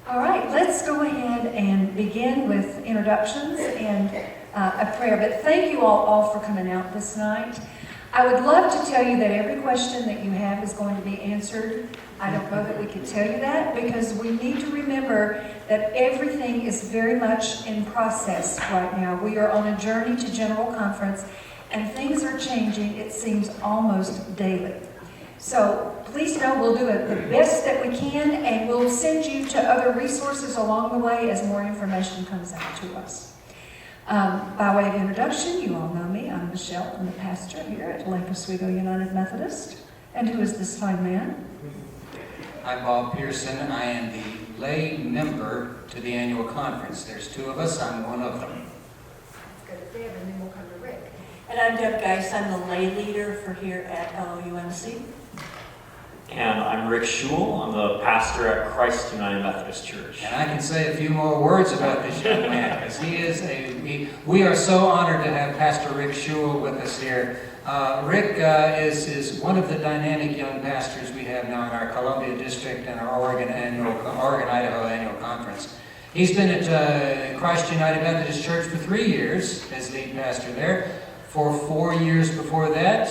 All right, let's go ahead and begin with introductions and a prayer. But thank you all for coming out this night. I would love to tell you that every question that you have is going to be answered. I don't know that we can tell you that because we need to remember that everything is very much in process right now. We are on a journey to General Conference and things are changing, it seems, almost daily. So please know we'll do the best that we can, and we'll send you to other resources along the way as more information comes out to us. By way of introduction, you all know me. I'm Michelle. I'm the pastor here at Oswego United Methodist. And who is this fine man? I'm Bob Pearson. I am the lay member to the annual conference. There's two of us. I'm one of them. Good at Deb, and then we'll come to Rick. And I'm Deb Gice. I'm the lay leader for here at LOUMC. And I'm Rick Shewell. I'm the pastor at Christ United Methodist Church. And I can say a few more words about this young man, because we are so honored to have Pastor Rick Shewell with us here. Rick is one of the dynamic young pastors we have now in our Columbia District and our Oregon-Idaho Annual Conference. He's been at Christ United Methodist Church for 3 years as lead pastor there. For 4 years before that,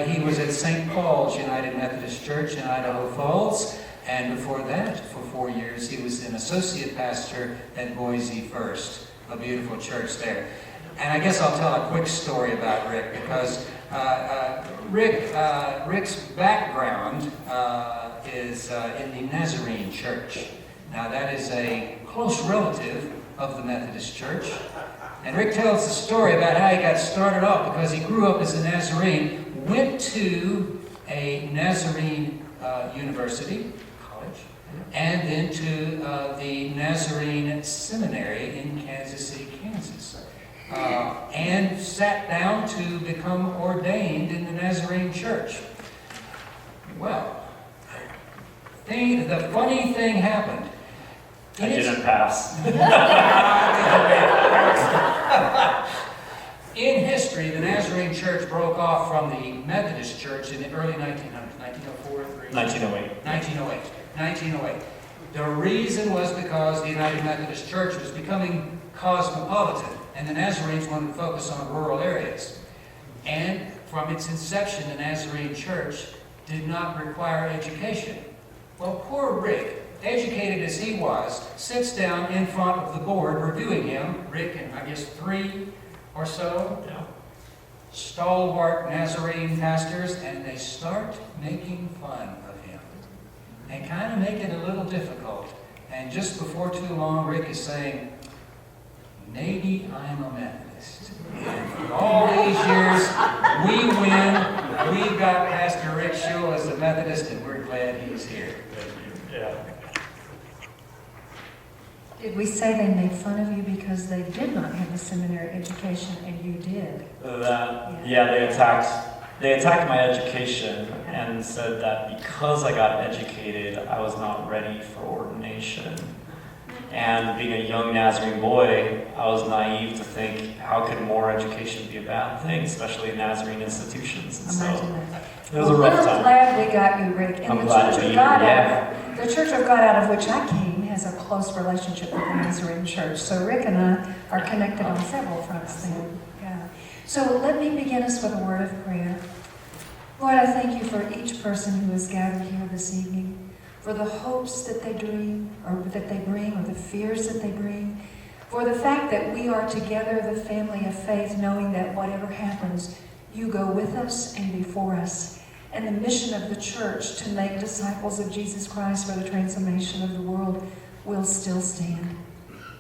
he was at St. Paul's United Methodist Church in Idaho Falls. And before that, for 4 years, he was an associate pastor at Boise First, a beautiful church there. And I guess I'll tell a quick story about Rick, because Rick's background is in the Nazarene Church. Now, that is a close relative of the Methodist Church. And Rick tells the story about how he got started off because he grew up as a Nazarene, went to a Nazarene university, college, and then to the Nazarene Seminary in Kansas City, Kansas, and sat down to become ordained in the Nazarene Church. Well, the funny thing happened. I didn't pass. In history, the Nazarene Church broke off from the Methodist Church in the early 1900s, 1904, 1908. The reason was because the United Methodist Church was becoming cosmopolitan, and the Nazarenes wanted to focus on rural areas. And from its inception, the Nazarene Church did not require education. Well, poor Rick, educated as he was, sits down in front of the board reviewing him, Rick and I guess 3 or so stalwart Nazarene pastors, and they start making fun of him and kind of make it a little difficult. And just before too long, Rick is saying, maybe I'm a Methodist. And for all these years, we win. We've got Pastor Rick Shewell as a Methodist, and we're glad he's here. Yeah. Did we say they made fun of you because they did not have a seminary education and you did? They attacked my education and said that because I got educated, I was not ready for ordination. And being a young Nazarene boy, I was naive to think, how could more education be a bad thing, especially in Nazarene institutions? And so it was a rough time. We're glad we got you, Rick. And I'm glad to be here. The Church of God out of which I came has a close relationship with the Nazarene Church. So Rick and I are connected on several fronts then. Yeah. So let me begin us with a word of prayer. Lord, I thank you for each person who is gathered here this evening, for the hopes that they dream, or that they bring, or the fears that they bring, for the fact that we are together, the family of faith, knowing that whatever happens, you go with us and before us. And the mission of the church to make disciples of Jesus Christ for the transformation of the world will still stand.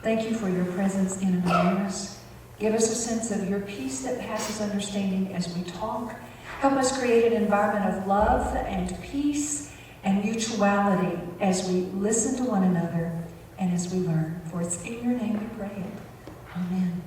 Thank you for your presence in and among us. Give us a sense of your peace that passes understanding as we talk. Help us create an environment of love and peace and mutuality as we listen to one another and as we learn. For it's in your name we pray it. Amen.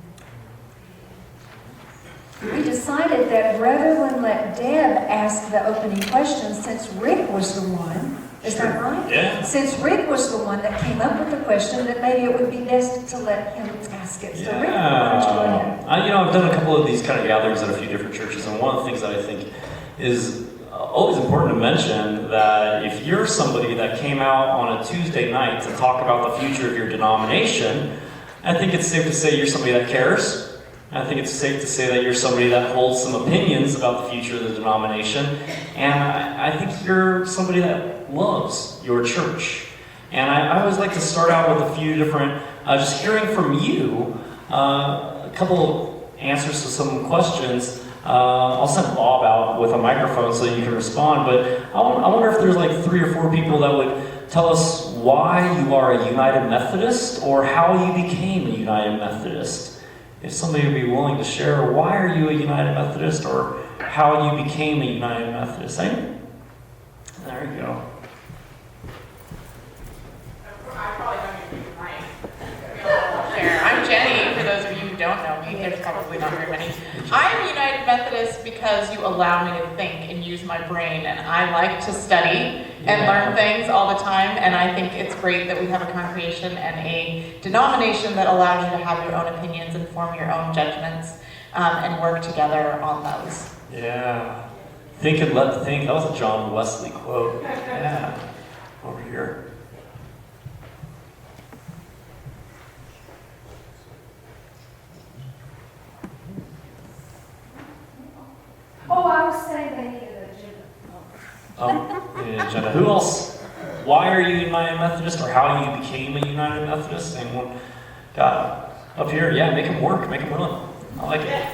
We decided that rather than let Deb ask the opening questions, since Rick was the one, is that right? Yeah. Since Rick was the one that came up with the question, that maybe it would be best to let him ask it. So Rick, why don't you go ahead? I've done a couple of these kind of gatherings at a few different churches, and one of the things that I think is always important to mention that if you're somebody that came out on a Tuesday night to talk about the future of your denomination, I think it's safe to say you're somebody that cares. I think it's safe to say that you're somebody that holds some opinions about the future of the denomination. And I think you're somebody that loves your church. And I always like to start out with a few different, just hearing from you, a couple of answers to some questions. I'll send Bob out with a microphone so you can respond, but I wonder if there's like 3 or 4 people that would tell us why you are a United Methodist or how you became a United Methodist. If somebody would be willing to share, why are you a United Methodist or how you became a United Methodist? There you go. I probably don't even mind. Share. I'm Jenny, for those of you who don't know me, there's probably not very many. I'm United Methodist because you allow me to think and use my brain, and I like to study and learn things all the time, and I think it's great that we have a congregation and a denomination that allows you to have your own opinions and form your own judgments and work together on those. Yeah. Think and let think. That was a John Wesley quote. Yeah. Over here. Oh, I was saying they needed a gym. Yeah, Jenna. Who else? Why are you United Methodist, or how you became a United Methodist? Anyone got up here? Yeah, make them work, make them willing. I like it.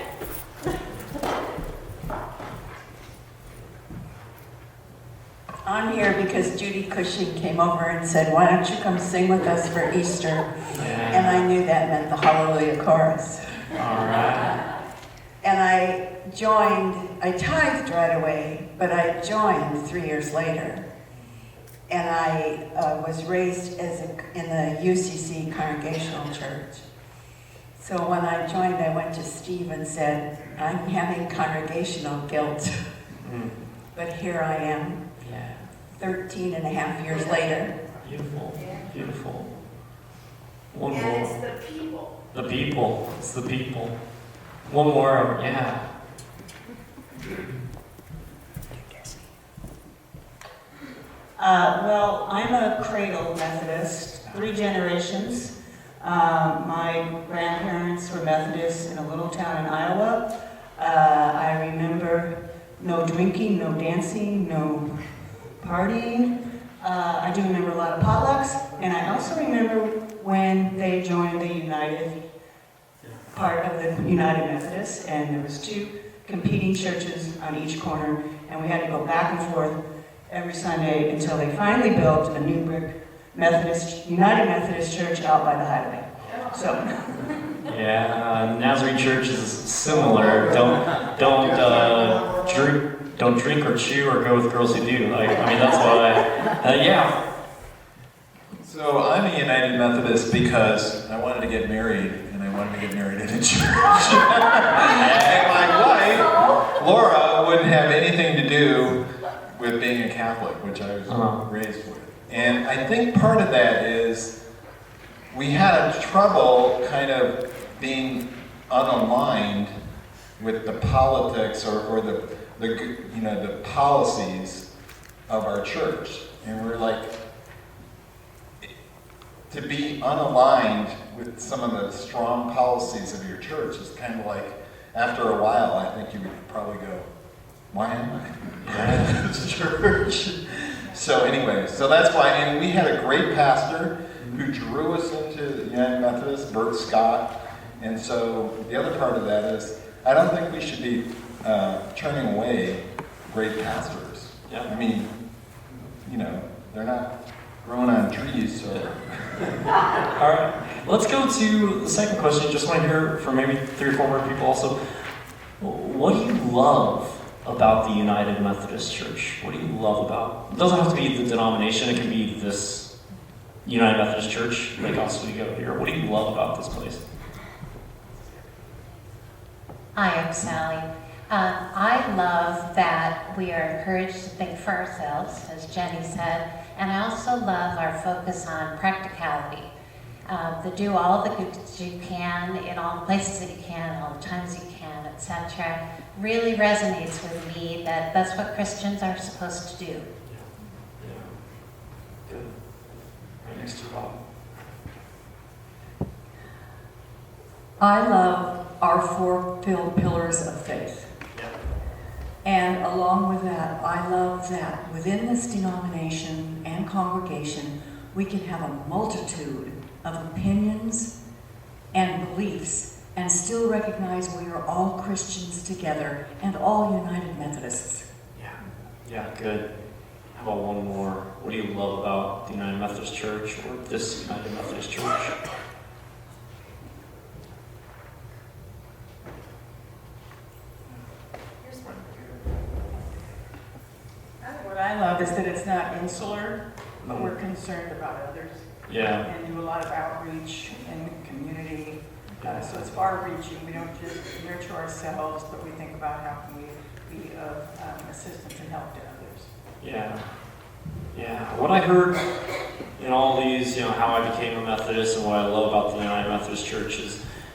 I'm here because Judy Cushing came over and said, "Why don't you come sing with us for Easter?" Yeah. And I knew that meant the Hallelujah chorus. All right. And I tithed right away, but I joined 3 years later. And I was raised in the UCC Congregational Church. So when I joined, I went to Steve and said, "I'm having congregational guilt." But here I am, Yeah. 13 and a half years later. Beautiful. Beautiful. One And more. it's the people. The people. It's the people. One more. Yeah. Well, I'm a cradle Methodist, 3 generations. My grandparents were Methodists in a little town in Iowa. I remember no drinking, no dancing, no partying. I do remember a lot of potlucks, and I also remember when they joined the United part of the United Methodist, and there was 2 competing churches on each corner, and we had to go back and forth every Sunday until they finally built a new brick United Methodist Church out by the highway. So, Yeah. Nazarene Church is similar. Don't drink or chew or go with girls who do. I mean, that's why. Yeah. So I'm a United Methodist because I wanted to get married, and I wanted to get married in a church. And my wife, Laura, wouldn't have anything to do with being a Catholic, which I was raised with. And I think part of that is we had trouble kind of being unaligned with the politics or the policies of our church. And we're like, to be unaligned with some of the strong policies of your church is kind of like, after a while, I think you would probably go, why am I in this church? So anyway, so that's why, and we had a great pastor who drew us into the United Methodist, Bert Scott, and so the other part of that is, I don't think we should be turning away great pastors. Yeah. I mean, they're not growing on trees, so. All right. Let's go to the second question. Just want to hear from maybe 3 or 4 more people also. What do you love about the United Methodist Church? What do you love about it? Doesn't have to be the denomination. It can be this United Methodist Church, like Oswego here. What do you love about this place? Hi, I'm Sally. I love that we are encouraged to think for ourselves, as Jenny said, and I also love our focus on practicality. to do all the good that you can in all the places that you can, all the times you can, etc. really resonates with me that that's what Christians are supposed to do. Yeah. Good. Right next to Bob. I love our four pillars of faith. Yeah. And along with that, I love that within this denomination and congregation, we can have a multitude of opinions and beliefs and still recognize we are all Christians together and all United Methodists. Yeah. Yeah, good. How about one more? What do you love about the United Methodist Church or this United Methodist Church? What I love is that it's not insular, but we're concerned about others Yeah. and do a lot of outreach in the community. So it's far-reaching. We don't just nurture ourselves, but we think about how can we be of assistance and help to others. Yeah. Yeah. What I heard in all these, how I became a Methodist and what I love about the United Methodist Church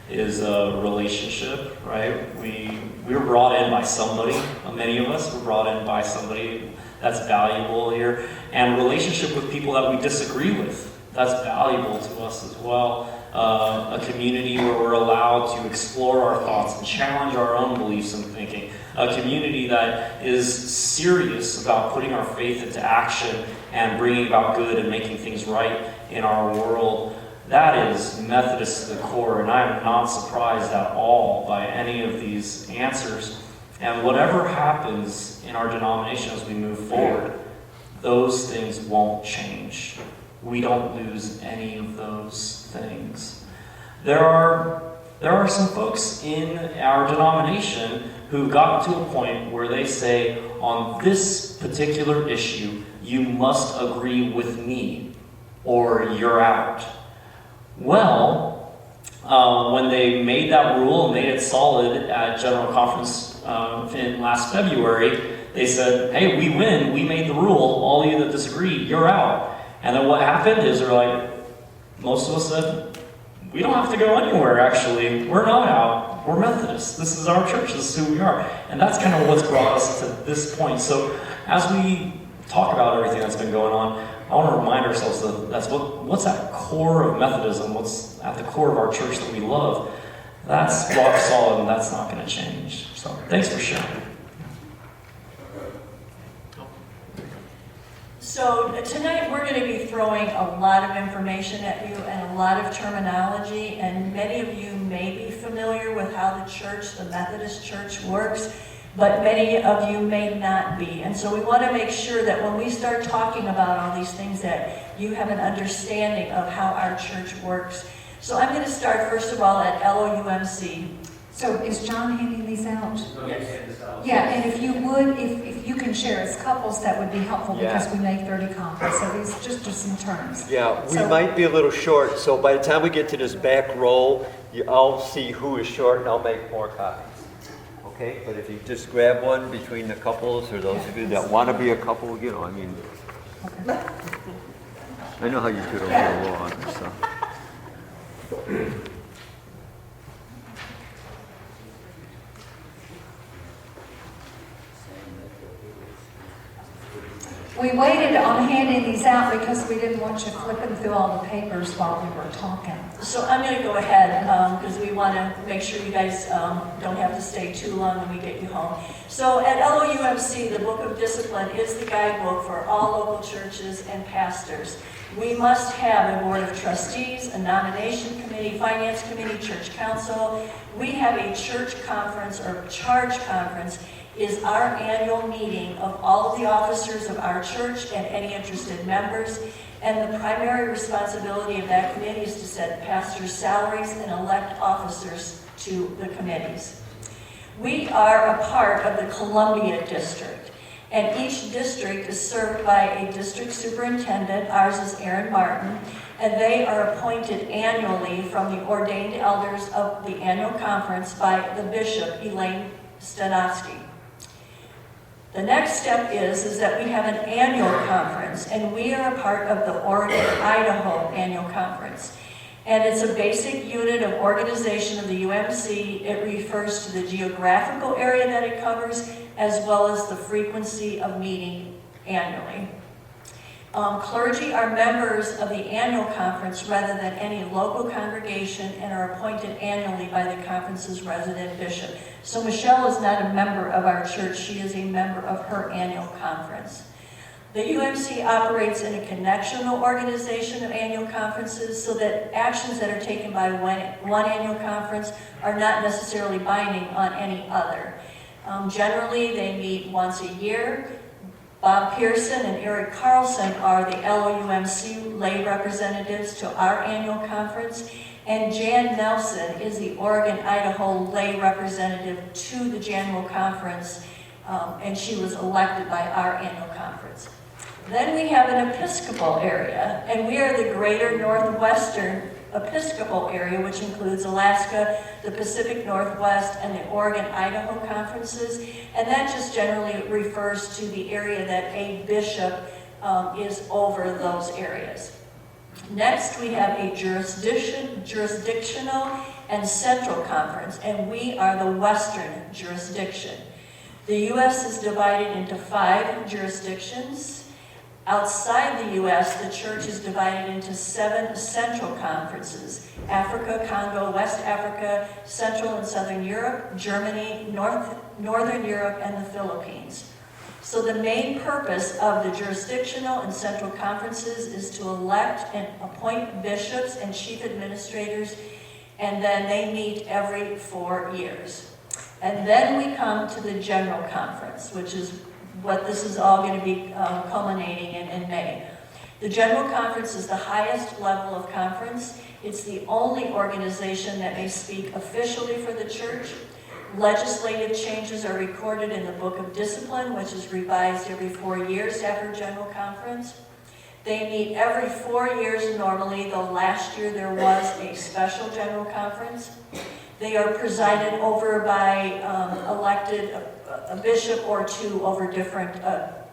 is a relationship, right? We were brought in by somebody. Many of us were brought in by somebody that's valuable here. And relationship with people that we disagree with, that's valuable to us as well. A community where we're allowed to explore our thoughts and challenge our own beliefs and thinking. A community that is serious about putting our faith into action and bringing about good and making things right in our world. That is Methodist to the core, and I am not surprised at all by any of these answers. And whatever happens in our denomination as we move forward, those things won't change. We don't lose any of those things. There are some folks in our denomination who got to a point where they say, on this particular issue, you must agree with me or you're out. Well, when they made that rule and made it solid at General Conference in last February, they said, hey, we win, we made the rule, all of you that disagree, you're out. And then what happened is most of us said, we don't have to go anywhere, actually. We're not out. We're Methodists. This is our church. This is who we are. And that's kind of what's brought us to this point. So as we talk about everything that's been going on, I want to remind ourselves that that's what's at the core of Methodism, what's at the core of our church that we love. That's rock solid, and that's not going to change. So thanks for sharing. So tonight we're going to be throwing a lot of information at you and a lot of terminology, and many of you may be familiar with how the church, the Methodist Church, works, but many of you may not be. And so we want to make sure that when we start talking about all these things that you have an understanding of how our church works. So I'm going to start first of all at LOUMC. So is John handing these out? Yes. Yeah, and if you would, if you can share as couples, that would be helpful because we make 30 copies. So these just are some terms. Yeah, we might be a little short, so by the time we get to this back row, I'll see who is short and I'll make more copies. Okay, but if you just grab one between the couples or those of you that want to be a couple, I know how you could over the law and stuff. We waited on handing these out because we didn't want you flipping through all the papers while we were talking. So I'm going to go ahead because we want to make sure you guys don't have to stay too long when we get you home. So at LOUMC, the Book of Discipline is the guidebook for all local churches and pastors. We must have a board of trustees, a nomination committee, finance committee, church council. We have a church conference or charge conference is our annual meeting of all of the officers of our church and any interested members. And the primary responsibility of that committee is to set pastors' salaries and elect officers to the committees. We are a part of the Columbia District, and each district is served by a district superintendent. Ours is Aaron Martin, and they are appointed annually from the ordained elders of the annual conference by the bishop, Elaine Stanovsky. The next step is that we have an annual conference, and we are a part of the Oregon-Idaho annual conference. And it's a basic unit of organization of the UMC. It refers to the geographical area that it covers, as well as the frequency of meeting annually. Clergy are members of the annual conference rather than any local congregation and are appointed annually by the conference's resident bishop. So Michelle is not a member of our church, she is a member of her annual conference. The UMC operates in a connectional organization of annual conferences so that actions that are taken by one annual conference are not necessarily binding on any other. Generally, they meet once a year. Bob Pearson and Eric Carlson are the LOUMC lay representatives to our annual conference, and Jan Nelson is the Oregon-Idaho lay representative to the general conference, and she was elected by our annual conference. Then we have an Episcopal area, and we are the greater Northwestern Episcopal area, which includes Alaska, the Pacific Northwest, and the Oregon-Idaho conferences, and that just generally refers to the area that a bishop is over those areas. Next, we have a jurisdictional and central conference, and we are the Western jurisdiction. The U.S. is divided into 5 jurisdictions. Outside the U.S., the church is divided into 7 central conferences: Africa, Congo, West Africa, Central and Southern Europe, Germany, Northern Europe, and the Philippines. So the main purpose of the jurisdictional and central conferences is to elect and appoint bishops and chief administrators, and then they meet every 4 years. And then we come to the general conference, which is what this is all going to be culminating in May. The General Conference is the highest level of conference. It's the only organization that may speak officially for the church. Legislative changes are recorded in the Book of Discipline, which is revised every 4 years after General Conference. They meet every 4 years normally, though last year there was a special General Conference. They are presided over by elected a bishop or 2 over different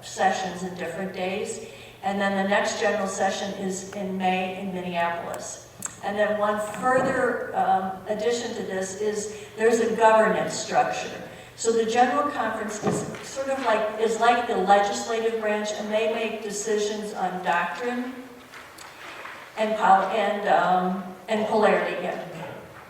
sessions and different days. And then the next general session is in May in Minneapolis. And then one further addition to this is there's a governance structure. So the General Conference is sort of like the legislative branch, and they make decisions on doctrine and polarity.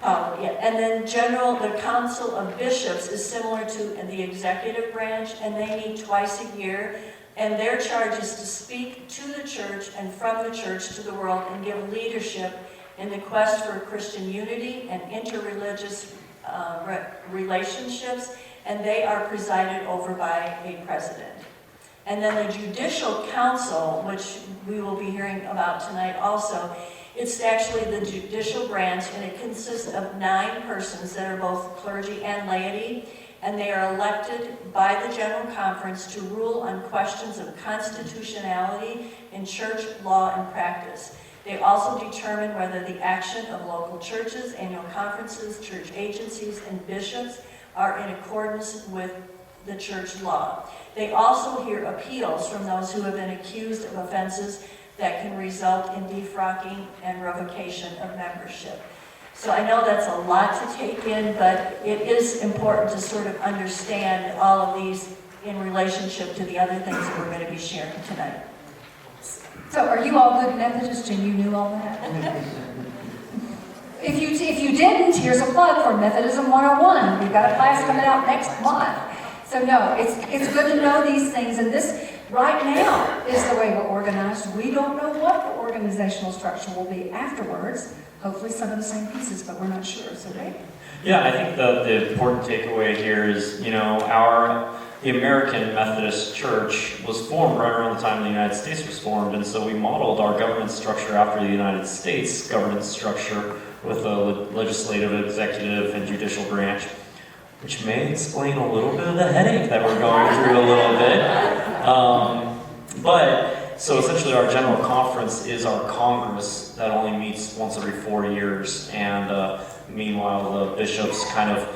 And then the Council of Bishops is similar to the executive branch, and they meet twice a year, and their charge is to speak to the church and from the church to the world and give leadership in the quest for Christian unity and interreligious relationships, and they are presided over by a president. And then the Judicial Council, which we will be hearing about tonight also, it's actually the Judicial Branch, and it consists of 9 persons that are both clergy and laity, and they are elected by the General Conference to rule on questions of constitutionality in church law and practice. They also determine whether the action of local churches, annual conferences, church agencies, and bishops are in accordance with the church law. They also hear appeals from those who have been accused of offenses that can result in defrocking and revocation of membership. So I know that's a lot to take in, but it is important to sort of understand all of these in relationship to the other things that we're going to be sharing tonight. So are you all good Methodists and you knew all that? If you didn't, here's a plug for Methodism 101. We've got a class coming out next month. So no, it's good to know these things, and this right now is the way we're organized. We don't know what the organizational structure will be afterwards. Hopefully some of the same pieces, but we're not sure, so right? Yeah, I think the important takeaway here is, the American Methodist Church was formed right around the time the United States was formed, and so we modeled our governance structure after the United States governance structure with a legislative, executive, and judicial branch, which may explain a little bit of the headache that we're going through a little bit. So essentially our General Conference is our Congress that only meets once every 4 years, and meanwhile the bishops kind of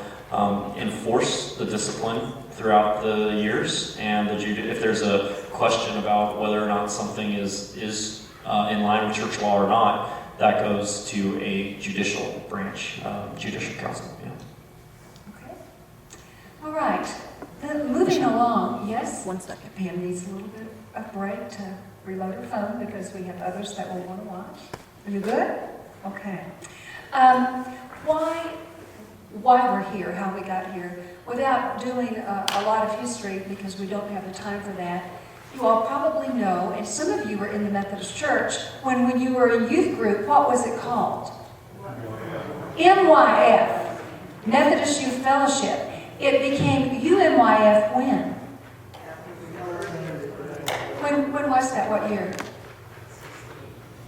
enforce the discipline throughout the years, and if there's a question about whether or not something is in line with church law or not, that goes to a judicial branch, Judicial Council. Yeah. Okay. All right. Then moving along, yes? 1 second. Pam needs a little bit of break to reload her phone because we have others that will want to watch. Are you good? Okay. Why we're here, how we got here, without doing a lot of history because we don't have the time for that, you all probably know, and some of you were in the Methodist Church, when you were a youth group, what was it called? MYF, Methodist Youth Fellowship. It became UMYF when? When was that? What year?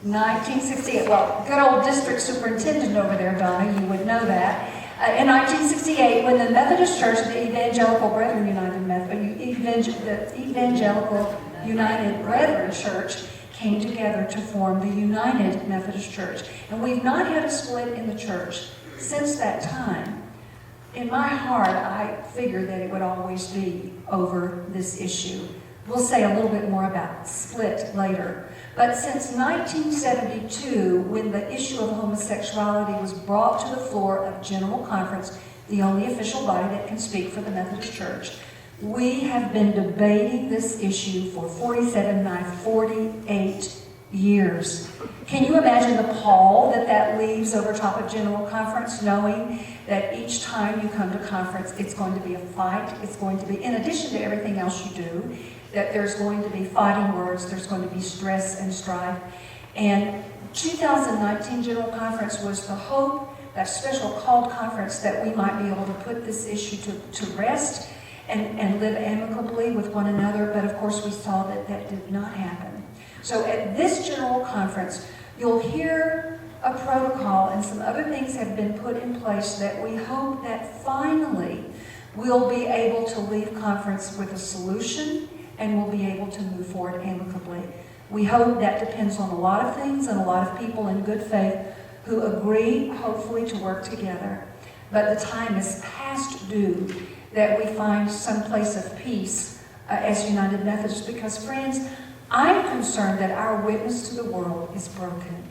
1968. Well, good old district superintendent over there, Donna, you would know that. In 1968, when the Methodist Church, the Evangelical Brethren Evangelical United Brethren Church, came together to form the United Methodist Church. And we've not had a split in the church since that time. In my heart, I figured that it would always be over this issue. We'll say a little bit more about split later. But since 1972, when the issue of homosexuality was brought to the floor of General Conference, the only official body that can speak for the Methodist Church, we have been debating this issue for 48 years. Can you imagine the pall that leaves over top of General Conference, knowing that each time you come to conference, it's going to be a fight, it's going to be, in addition to everything else you do, that there's going to be fighting words, there's going to be stress and strife. And 2019 General Conference was the hope, that special called conference, that we might be able to put this issue to rest and live amicably with one another, but of course we saw that that did not happen. So at this General Conference, you'll hear a protocol and some other things have been put in place that we hope that finally we'll be able to leave conference with a solution and we'll be able to move forward amicably. We hope that depends on a lot of things and a lot of people in good faith who agree, hopefully, to work together. But the time is past due that we find some place of peace as United Methodists, because, friends, I'm concerned that our witness to the world is broken.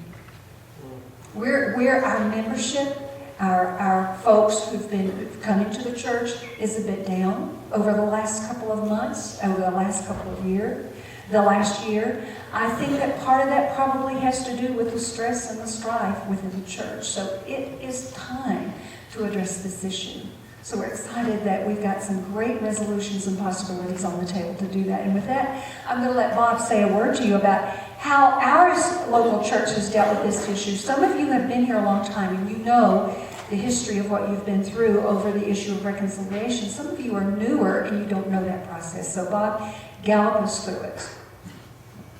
Our membership, our folks who've been coming to the church is a bit down over the last couple of months, over the last couple of years, the last year. I think that part of that probably has to do with the stress and the strife within the church. So it is time to address this issue. So we're excited that we've got some great resolutions and possibilities on the table to do that. And with that, I'm going to let Bob say a word to you about how our local church has dealt with this issue. Some of you have been here a long time and you know the history of what you've been through over the issue of reconciliation. Some of you are newer and you don't know that process. So Bob, gallop us through it.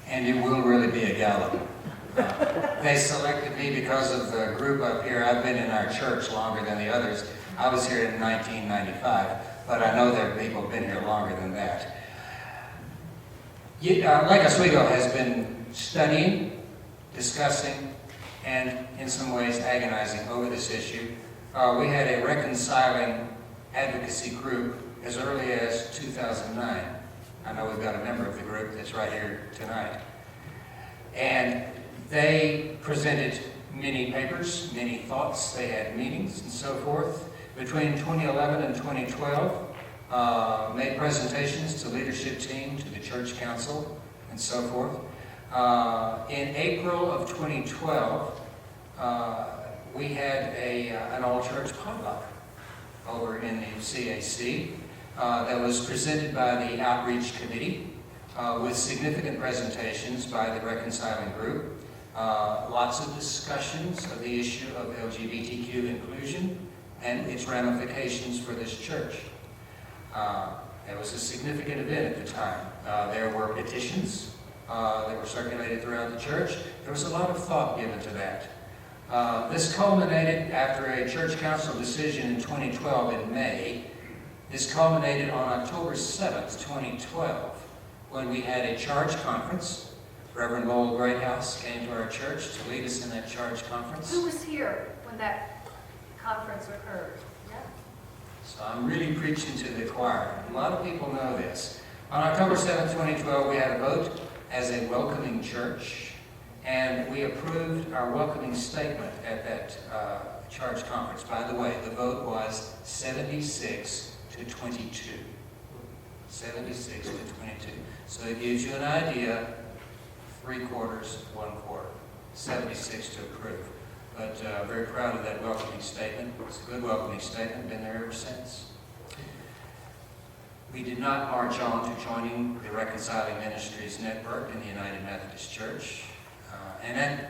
And it will really be a gallop. They selected me because of the group up here. I've been in our church longer than the others. I was here in 1995, but I know there are people who've been here longer than that. Lake Oswego has been studying, discussing, and in some ways agonizing over this issue. We had a reconciling advocacy group as early as 2009. I know we've got a member of the group that's right here tonight. And they presented many papers, many thoughts, they had meetings and so forth. Between 2011 and 2012, made presentations to leadership team, to the church council, and so forth. In April of 2012, we had an all-church potluck over in the CAC that was presented by the Outreach Committee with significant presentations by the Reconciling Group. Lots of discussions of the issue of LGBTQ inclusion and its ramifications for this church. It was a significant event at the time. There were petitions that were circulated throughout the church. There was a lot of thought given to that. This culminated after a church council decision in 2012 in May. This culminated on October 7th, 2012, when we had a charge conference. Reverend Lowell Greathouse came to our church to lead us in that charge conference. Who was here when that conference occurred? Yeah. So I'm really preaching to the choir. A lot of people know this. On October 7th, 2012, we had a vote as a welcoming church, And we approved our welcoming statement at that charge conference. By the way, the vote was 76 to 22. 76 to 22. So it gives you an idea, 3/4, 1/4, 76 to approve. But very proud of that welcoming statement. It's a good welcoming statement, been there ever since. We did not march on to joining the Reconciling Ministries Network in the United Methodist Church. And then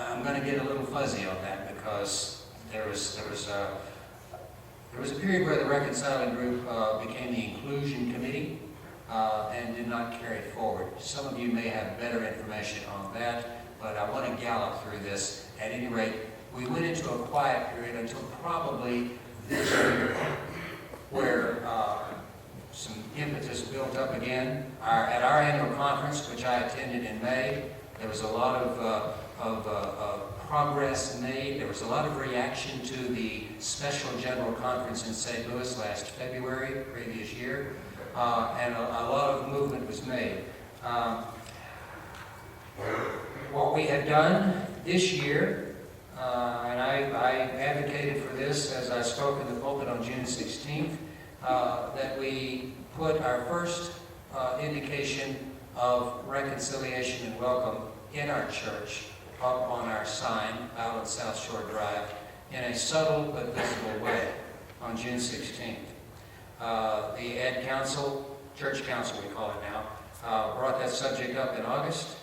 I'm going to get a little fuzzy on that because there was a period where the Reconciling Group became the Inclusion Committee and did not carry forward. Some of you may have better information on that, but I want to gallop through this. At any rate, we went into a quiet period until probably this year, where some impetus built up again. At our annual conference, which I attended in May, there was a lot of progress made. There was a lot of reaction to the special general conference in St. Louis last February, previous year, and a lot of movement was made. What we have done this year, and I advocated for this as I spoke in the pulpit on June 16th, that we put our first indication of reconciliation and welcome in our church up on our sign out on South Shore Drive in a subtle but visible way on June 16th. The Ed Council, Church Council we call it now, brought that subject up in August,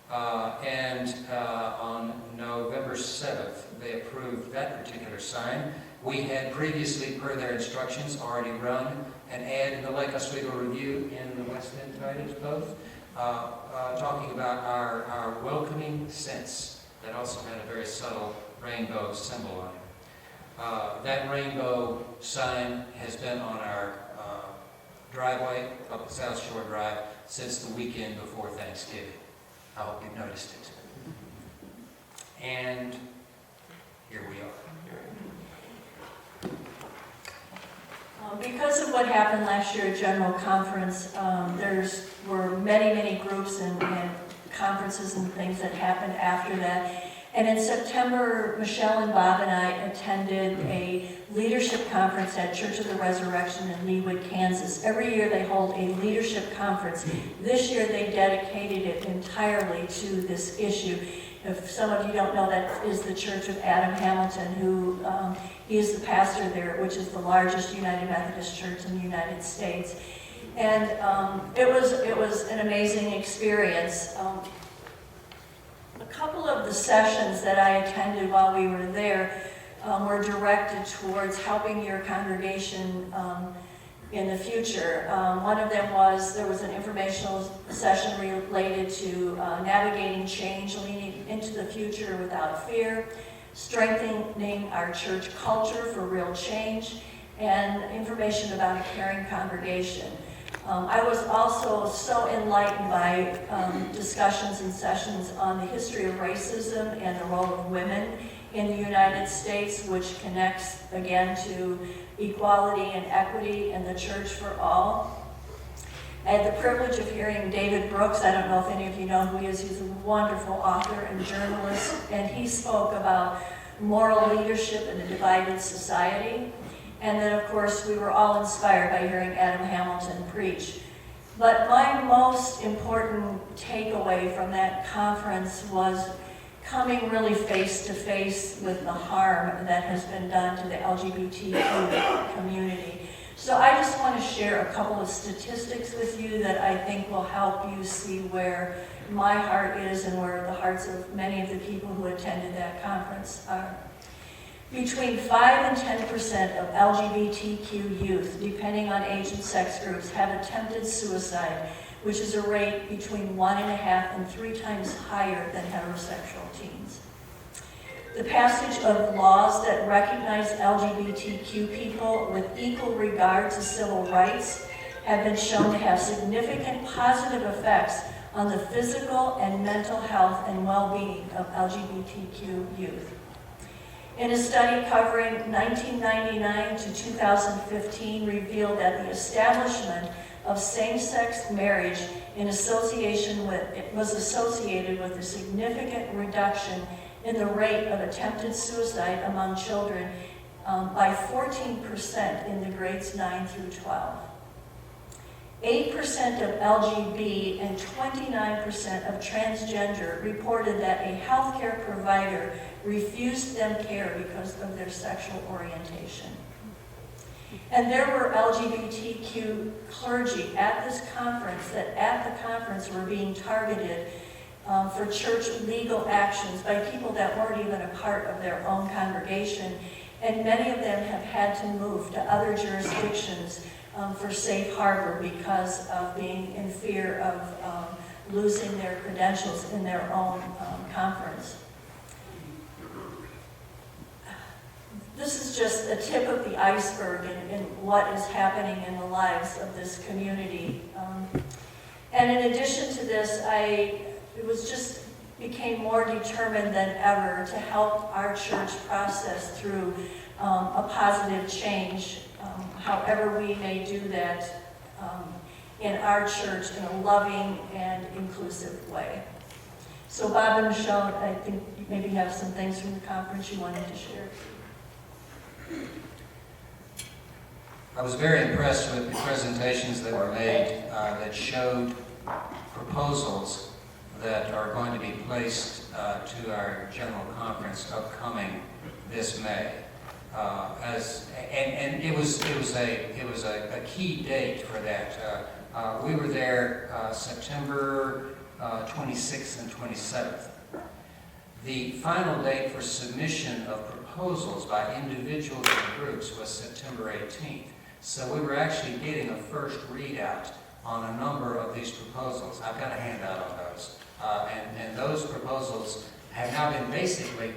and on November 7th they approved that particular sign. We had previously, per their instructions, already run an ad in the Lake Oswego Review in the West End Tidings both, talking about our welcoming sense that also had a very subtle rainbow symbol on it. That rainbow sign has been on our driveway up the South Shore Drive since the weekend before Thanksgiving. I hope you've noticed it. And here we are. Because of what happened last year at General Conference, there were many groups and conferences and things that happened after that. And in September, Michelle and Bob and I attended a leadership conference at Church of the Resurrection in Leawood, Kansas. Every year they hold a leadership conference. This year they dedicated it entirely to this issue. If some of you don't know, that is the Church of Adam Hamilton, who he is the pastor there, which is the largest United Methodist Church in the United States. And it was an amazing experience. A couple of the sessions that I attended while we were there were directed towards helping your congregation in the future. One of them was, there was an informational session related to navigating change, leading into the future without fear, strengthening our church culture for real change, and information about a caring congregation. I was also so enlightened by discussions and sessions on the history of racism and the role of women in the United States, which connects again to equality and equity in the church for all. I had the privilege of hearing David Brooks. I don't know if any of you know who he is. He's a wonderful author and journalist, and he spoke about moral leadership in a divided society. And then, of course, we were all inspired by hearing Adam Hamilton preach. But my most important takeaway from that conference was coming really face to face with the harm that has been done to the LGBTQ community. So I just want to share a couple of statistics with you that I think will help you see where my heart is and where the hearts of many of the people who attended that conference are. Between 5 and 10% of LGBTQ youth, depending on age and sex groups, have attempted suicide, which is a rate between 1.5 and 3 times higher than heterosexual teens. The passage of laws that recognize LGBTQ people with equal regard to civil rights have been shown to have significant positive effects on the physical and mental health and well-being of LGBTQ youth. In a study covering 1999 to 2015 revealed that the establishment of same-sex marriage was associated with a significant reduction in the rate of attempted suicide among children by 14% in the grades 9 through 12. 8% of LGB and 29% of transgender reported that a healthcare provider refused them care because of their sexual orientation. And there were LGBTQ clergy at this conference that at the conference were being targeted for church legal actions by people that weren't even a part of their own congregation. And many of them have had to move to other jurisdictions for safe harbor because of being in fear of losing their credentials in their own conference. This is just a tip of the iceberg in what is happening in the lives of this community. And in addition to this, became more determined than ever to help our church process through a positive change, however we may do that in our church in a loving and inclusive way. So Bob and Michelle, I think you maybe have some things from the conference you wanted to share. I was very impressed with the presentations that were made that showed proposals that are going to be placed to our general conference upcoming this May. It was a key date for that. We were there September 26th and 27th. The final date for submission of proposals by individuals and groups was September 18th. So we were actually getting a first readout on a number of these proposals. I've got a handout on those. And those proposals have now been basically,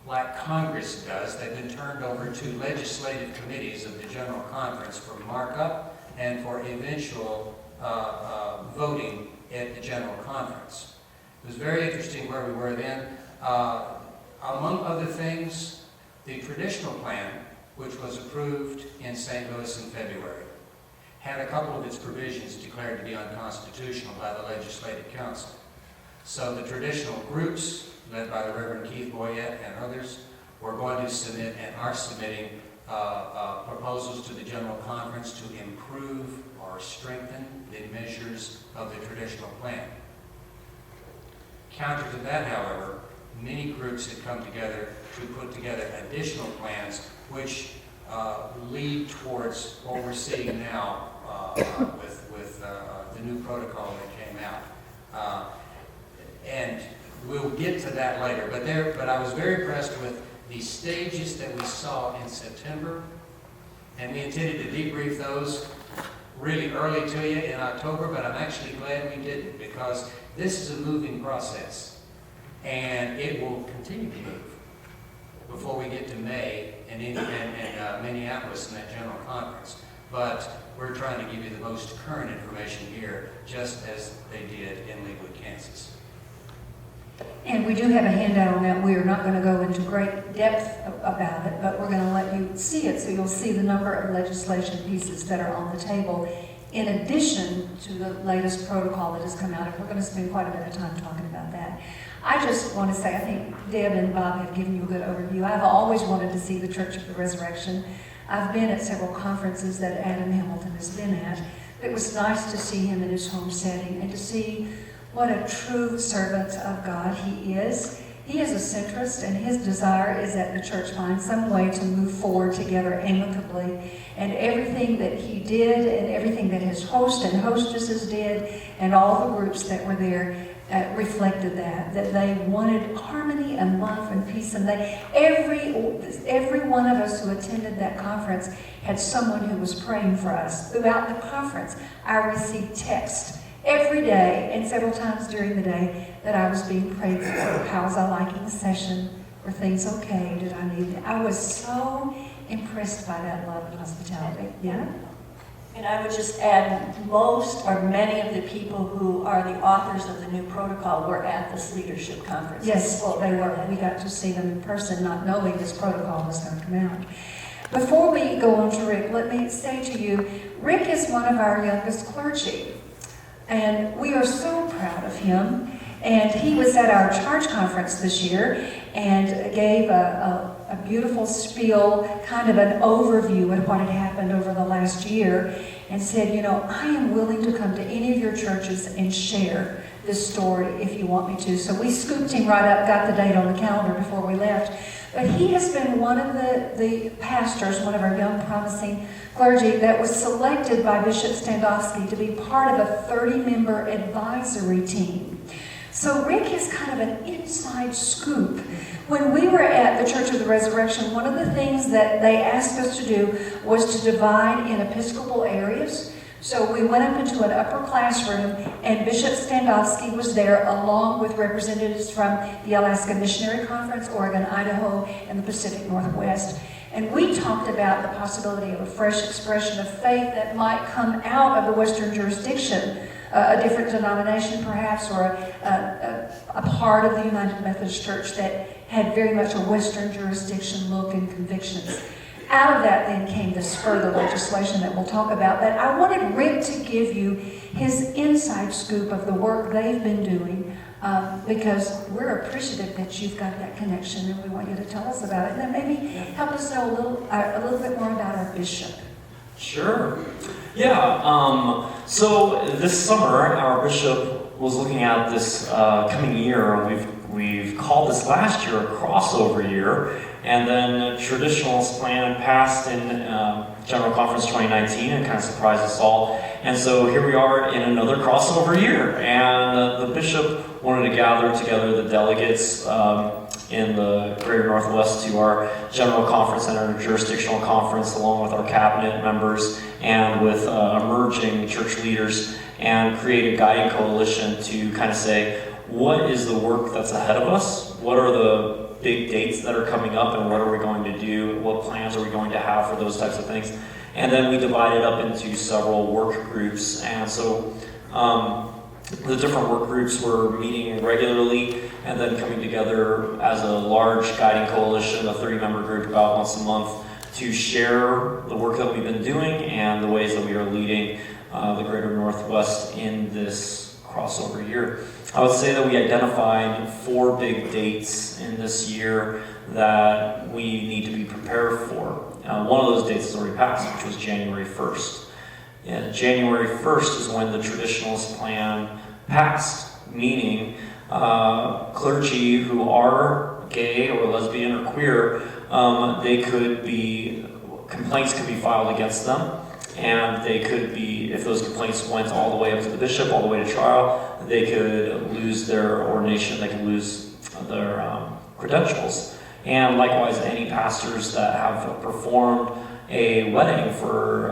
like Congress does, they've been turned over to legislative committees of the General Conference for markup and for eventual voting at the General Conference. It was very interesting where we were then. Among other things, the traditional plan, which was approved in St. Louis in February, had a couple of its provisions declared to be unconstitutional by the Legislative Council. So the traditional groups, led by the Reverend Keith Boyette and others, were going to submit and are submitting proposals to the General Conference to improve or strengthen the measures of the traditional plan. Counter to that, however, many groups had come together to put together additional plans which lead towards what we're seeing now with the new protocol that came out. And we'll get to that later. But I was very impressed with the stages that we saw in September, and we intended to debrief those really early to you in October, but I'm actually glad we didn't, because this is a moving process, and it will continue to move before we get to May and Minneapolis in that general conference. But we're trying to give you the most current information here, just as they did in Leawood, Kansas. And we do have a handout on that. We are not going to go into great depth about it, but we're going to let you see it, so you'll see the number of legislation pieces that are on the table, in addition to the latest protocol that has come out, and we're going to spend quite a bit of time talking about that. I just want to say, I think Deb and Bob have given you a good overview. I've always wanted to see the Church of the Resurrection. I've been at several conferences that Adam Hamilton has been at. It was nice to see him in his home setting and to see what a true servant of God he is. He is a centrist, and his desire is that the church find some way to move forward together amicably. And everything that he did, and everything that his host and hostesses did, and all the groups that were there, reflected that they wanted harmony and love and peace. And every one of us who attended that conference had someone who was praying for us. Throughout the conference, I received texts every day and several times during the day that I was being prayed for. How was I liking the session? Were things okay? Did I need it? I was so impressed by that love and hospitality. Yeah? And I would just add, most or many of the people who are the authors of the new protocol were at this leadership conference. Yes, well, they were. We got to see them in person, not knowing this protocol was going to come out. Before we go on to Rick, let me say to you, Rick is one of our youngest clergy, and we are so proud of him. And he was at our charge conference this year and gave a beautiful spiel, kind of an overview of what had happened over the last year, and said, you know, I am willing to come to any of your churches and share this story if you want me to. So we scooped him right up, got the date on the calendar before we left. But he has been one of the pastors, one of our young promising clergy, that was selected by Bishop Standofsky to be part of a 30-member advisory team. So Rick is kind of an inside scoop. When we were at the Church of the Resurrection, one of the things that they asked us to do was to divide in Episcopal areas. So we went up into an upper classroom, and Bishop Standofsky was there along with representatives from the Alaska Missionary Conference, Oregon, Idaho, and the Pacific Northwest. And we talked about the possibility of a fresh expression of faith that might come out of the Western jurisdiction, a different denomination perhaps, or a part of the United Methodist Church that had very much a Western jurisdiction look and convictions. Out of that then came this further legislation that we'll talk about. But I wanted Rick to give you his inside scoop of the work they've been doing, because we're appreciative that you've got that connection, and we want you to tell us about it. And then maybe help us know a little bit more about our bishop. Sure. Yeah. So this summer, our bishop was looking at this coming year. We've called this last year a crossover year, and then Traditional's plan passed in General Conference 2019 and kind of surprised us all. And so here we are in another crossover year, and the bishop wanted to gather together the delegates in the Greater Northwest to our General Conference and our Jurisdictional Conference, along with our cabinet members and with emerging church leaders, and create a guiding coalition to kind of say, what is the work that's ahead of us? What are the big dates that are coming up, and what are we going to do? What plans are we going to have for those types of things? And then we divided up into several work groups, and so the different work groups were meeting regularly and then coming together as a large guiding coalition, a 30-member group about once a month, to share the work that we've been doing and the ways that we are leading the Greater Northwest in this crossover year. I would say that we identified 4 big dates in this year that we need to be prepared for. One of those dates has already passed, which was January 1st. And January 1st is when the Traditionalist plan passed, meaning clergy who are gay or lesbian or queer, complaints could be filed against them, and they could be, if those complaints went all the way up to the bishop, all the way to trial, they could lose their ordination, they could lose their credentials. And likewise, any pastors that have performed a wedding for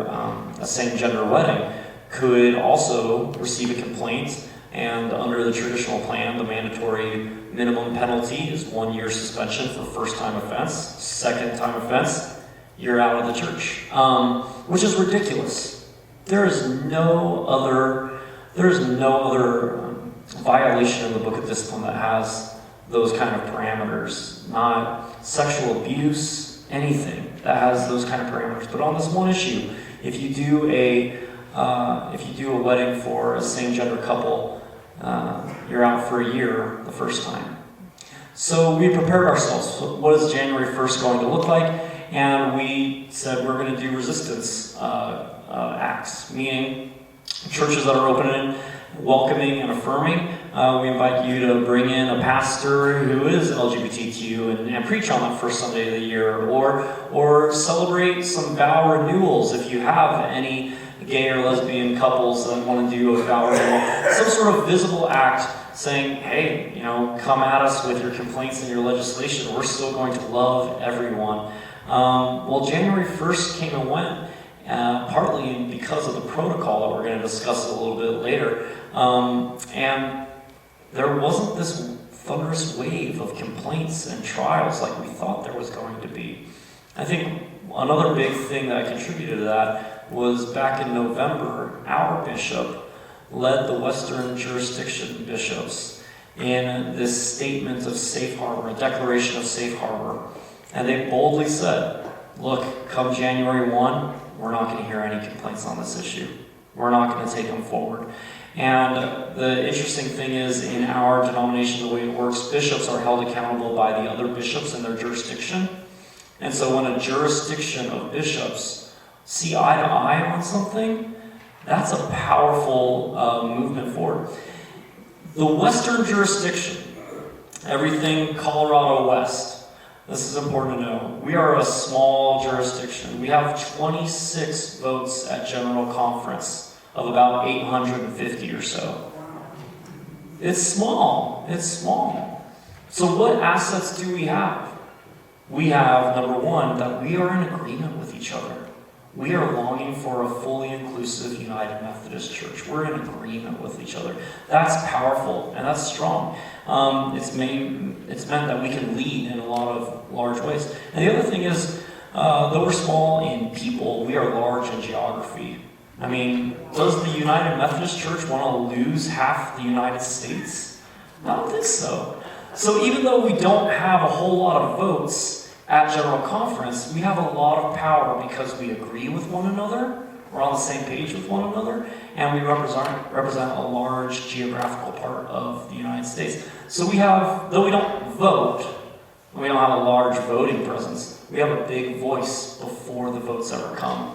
a same-gender wedding could also receive a complaint, and under the traditional plan, the mandatory minimum penalty is 1 year suspension for first-time offense. Second-time offense, you're out of the church, which is ridiculous. There is no other violation in the Book of Discipline that has those kind of parameters. Not sexual abuse, anything that has those kind of parameters. But on this one issue, if you do a wedding for a same-gender couple, you're out for a year the first time. So we prepared ourselves. What is January 1st going to look like? And we said we're going to do resistance acts, meaning churches that are open and welcoming and affirming. We invite you to bring in a pastor who is LGBTQ and preach on that first Sunday of the year, or celebrate some vow renewals if you have any gay or lesbian couples that want to do a vow renewal. Some sort of visible act saying, hey, come at us with your complaints and your legislation. We're still going to love everyone. Well, January 1st came and went, partly because of the protocol that we're going to discuss a little bit later. And there wasn't this thunderous wave of complaints and trials like we thought there was going to be. I think another big thing that contributed to that was back in November, our bishop led the Western jurisdiction bishops in this statement of safe harbor, a declaration of safe harbor. And they boldly said, look, come January 1, we're not going to hear any complaints on this issue. We're not going to take them forward. And the interesting thing is, in our denomination, the way it works, bishops are held accountable by the other bishops in their jurisdiction. And so when a jurisdiction of bishops see eye to eye on something, that's a powerful movement forward. The Western jurisdiction, everything Colorado West, this is important to know. We are a small jurisdiction. We have 26 votes at General Conference of about 850 or so. It's small. It's small. So what assets do we have? We have, number one, that we are in agreement with each other. We are longing for a fully inclusive United Methodist Church. We're in agreement with each other. That's powerful and that's strong. It's meant that we can lead in a lot of large ways. And the other thing is, though we're small in people, we are large in geography. I mean, does the United Methodist Church want to lose half the United States? I don't think so. So even though we don't have a whole lot of votes at General Conference, we have a lot of power because we agree with one another, we're on the same page with one another, and we represent a large geographical part of the United States. So we have, though we don't vote, we don't have a large voting presence, we have a big voice before the votes ever come,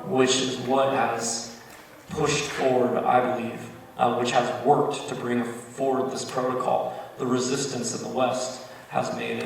which is what has pushed forward, I believe, which has worked to bring forward this protocol. The resistance in the West has made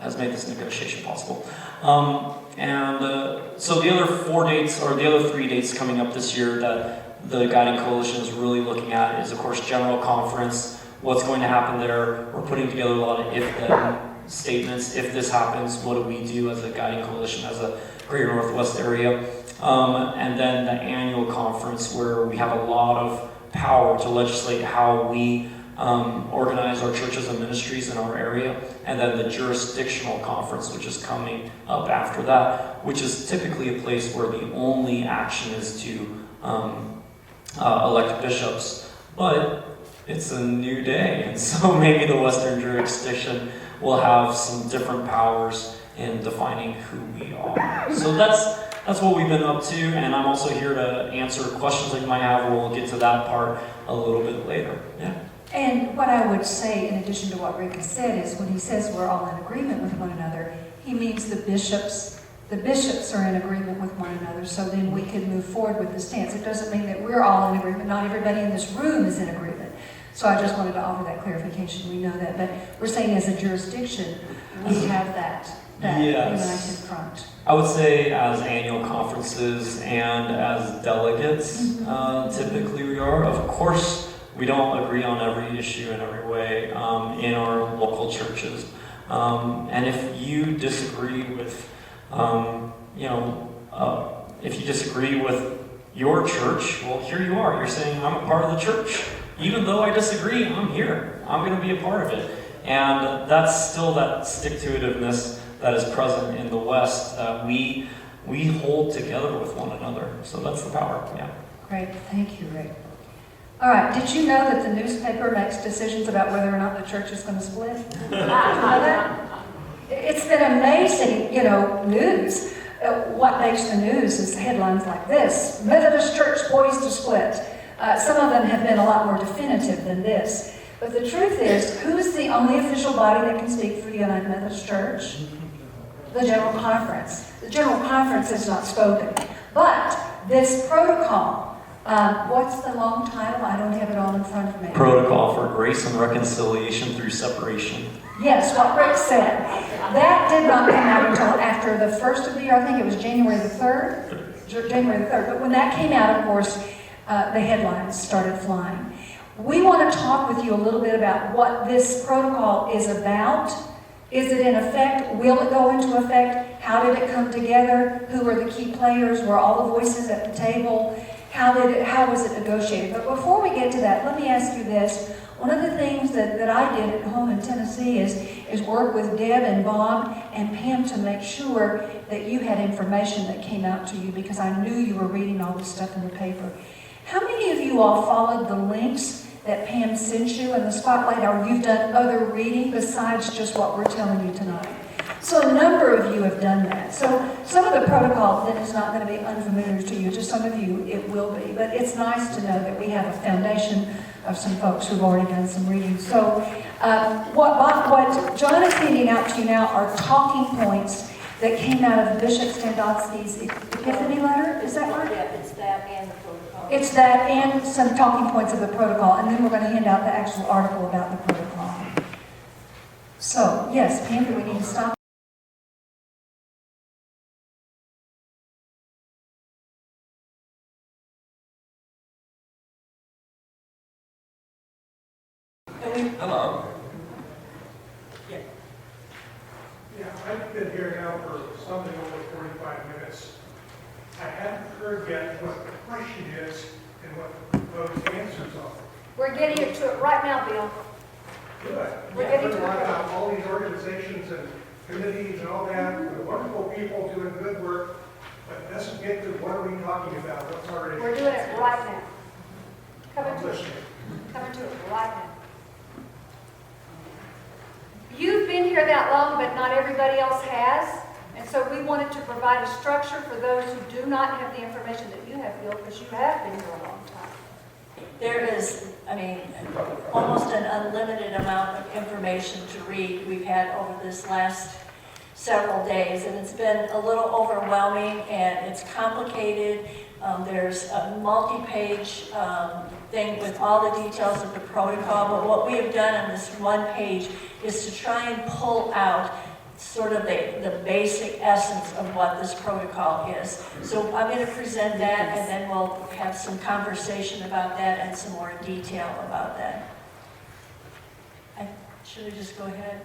this negotiation possible. So the other 4 dates, or the other 3 dates coming up this year that the Guiding Coalition is really looking at is, of course, General Conference. What's going to happen there? We're putting together a lot of if-then statements. If this happens, what do we do as a Guiding Coalition, as a Greater Northwest area? And then the Annual Conference, where we have a lot of power to legislate how we organize our churches and ministries in our area, and then the Jurisdictional Conference, which is coming up after that, which is typically a place where the only action is to elect bishops. But it's a new day, and so maybe the Western jurisdiction will have some different powers in defining who we are. So that's what we've been up to, and I'm also here to answer questions that you might have. We'll get to that part a little bit later. Yeah. And what I would say, in addition to what Rick has said, is when he says we're all in agreement with one another, he means the bishops are in agreement with one another, so then we can move forward with the stance. It doesn't mean that we're all in agreement. Not everybody in this room is in agreement. So I just wanted to offer that clarification. We know that. But we're saying as a jurisdiction, we have that Yes. united front. I would say as annual conferences and as delegates, typically we are. Of course, we don't agree on every issue in every way in our local churches. And if you disagree with, if you disagree with your church, well, here you are. You're saying, I'm a part of the church. Even though I disagree, I'm here. I'm going to be a part of it. And that's still that stick-to-itiveness that is present in the West. We hold together with one another. So that's the power, yeah. Great. Thank you, Rick. All right, did you know that the newspaper makes decisions about whether or not the church is going to split? Did you know that? It's been amazing, news. What makes the news is headlines like this: Methodist Church poised to split. Some of them have been a lot more definitive than this. But the truth is, who is the only official body that can speak for the United Methodist Church? The General Conference. The General Conference has not spoken. But this protocol, what's the long title? I don't have it all in front of me. Protocol for Grace and Reconciliation Through Separation. Yes, what Rick said. That did not come out until after the first of the year. I think it was January the 3rd. January the 3rd. But when that came out, of course, the headlines started flying. We want to talk with you a little bit about what this protocol is about. Is it in effect? Will it go into effect? How did it come together? Who were the key players? Were all the voices at the table? How was it negotiated? But before we get to that, let me ask you this. One of the things that I did at home in Tennessee is work with Deb and Bob and Pam to make sure that you had information that came out to you, because I knew you were reading all this stuff in the paper. How many of you all followed the links that Pam sent you in the spotlight, or you've done other reading besides just what we're telling you tonight? So a number of you have done that. So some of the protocol then is not going to be unfamiliar to you. Just some of you it will be. But it's nice to know that we have a foundation of some folks who've already done some reading. So what John is handing out to you now are talking points that came out of Bishop Standotsky's Epiphany letter. Is that right? Yeah, it's that and the protocol. It's that and some talking points of the protocol. And then we're going to hand out the actual article about the protocol. So, yes, Pam, do we need to stop? Hello. Yeah, I've been here now for something over 45 minutes. I haven't heard yet what the question is and what the proposed answers are. We're getting to it right now, Bill. Good. We're I've getting heard to a lot it. about all these organizations and committees and all that, the wonderful people doing good work, but it doesn't get to what are we talking about, what's already. We're doing it right now. Coming I'm to it. listening. Coming to it right now. You've been here that long, but not everybody else has. And so we wanted to provide a structure for those who do not have the information that you have, Bill, because you have been here a long time. There is, almost an unlimited amount of information to read we've had over this last several days, and it's been a little overwhelming and it's complicated. There's a multi-page thing with all the details of the protocol, but what we have done on this one page is to try and pull out sort of the basic essence of what this protocol is. So I'm going to present that, and then we'll have some conversation about that and some more detail about that. Should I just go ahead?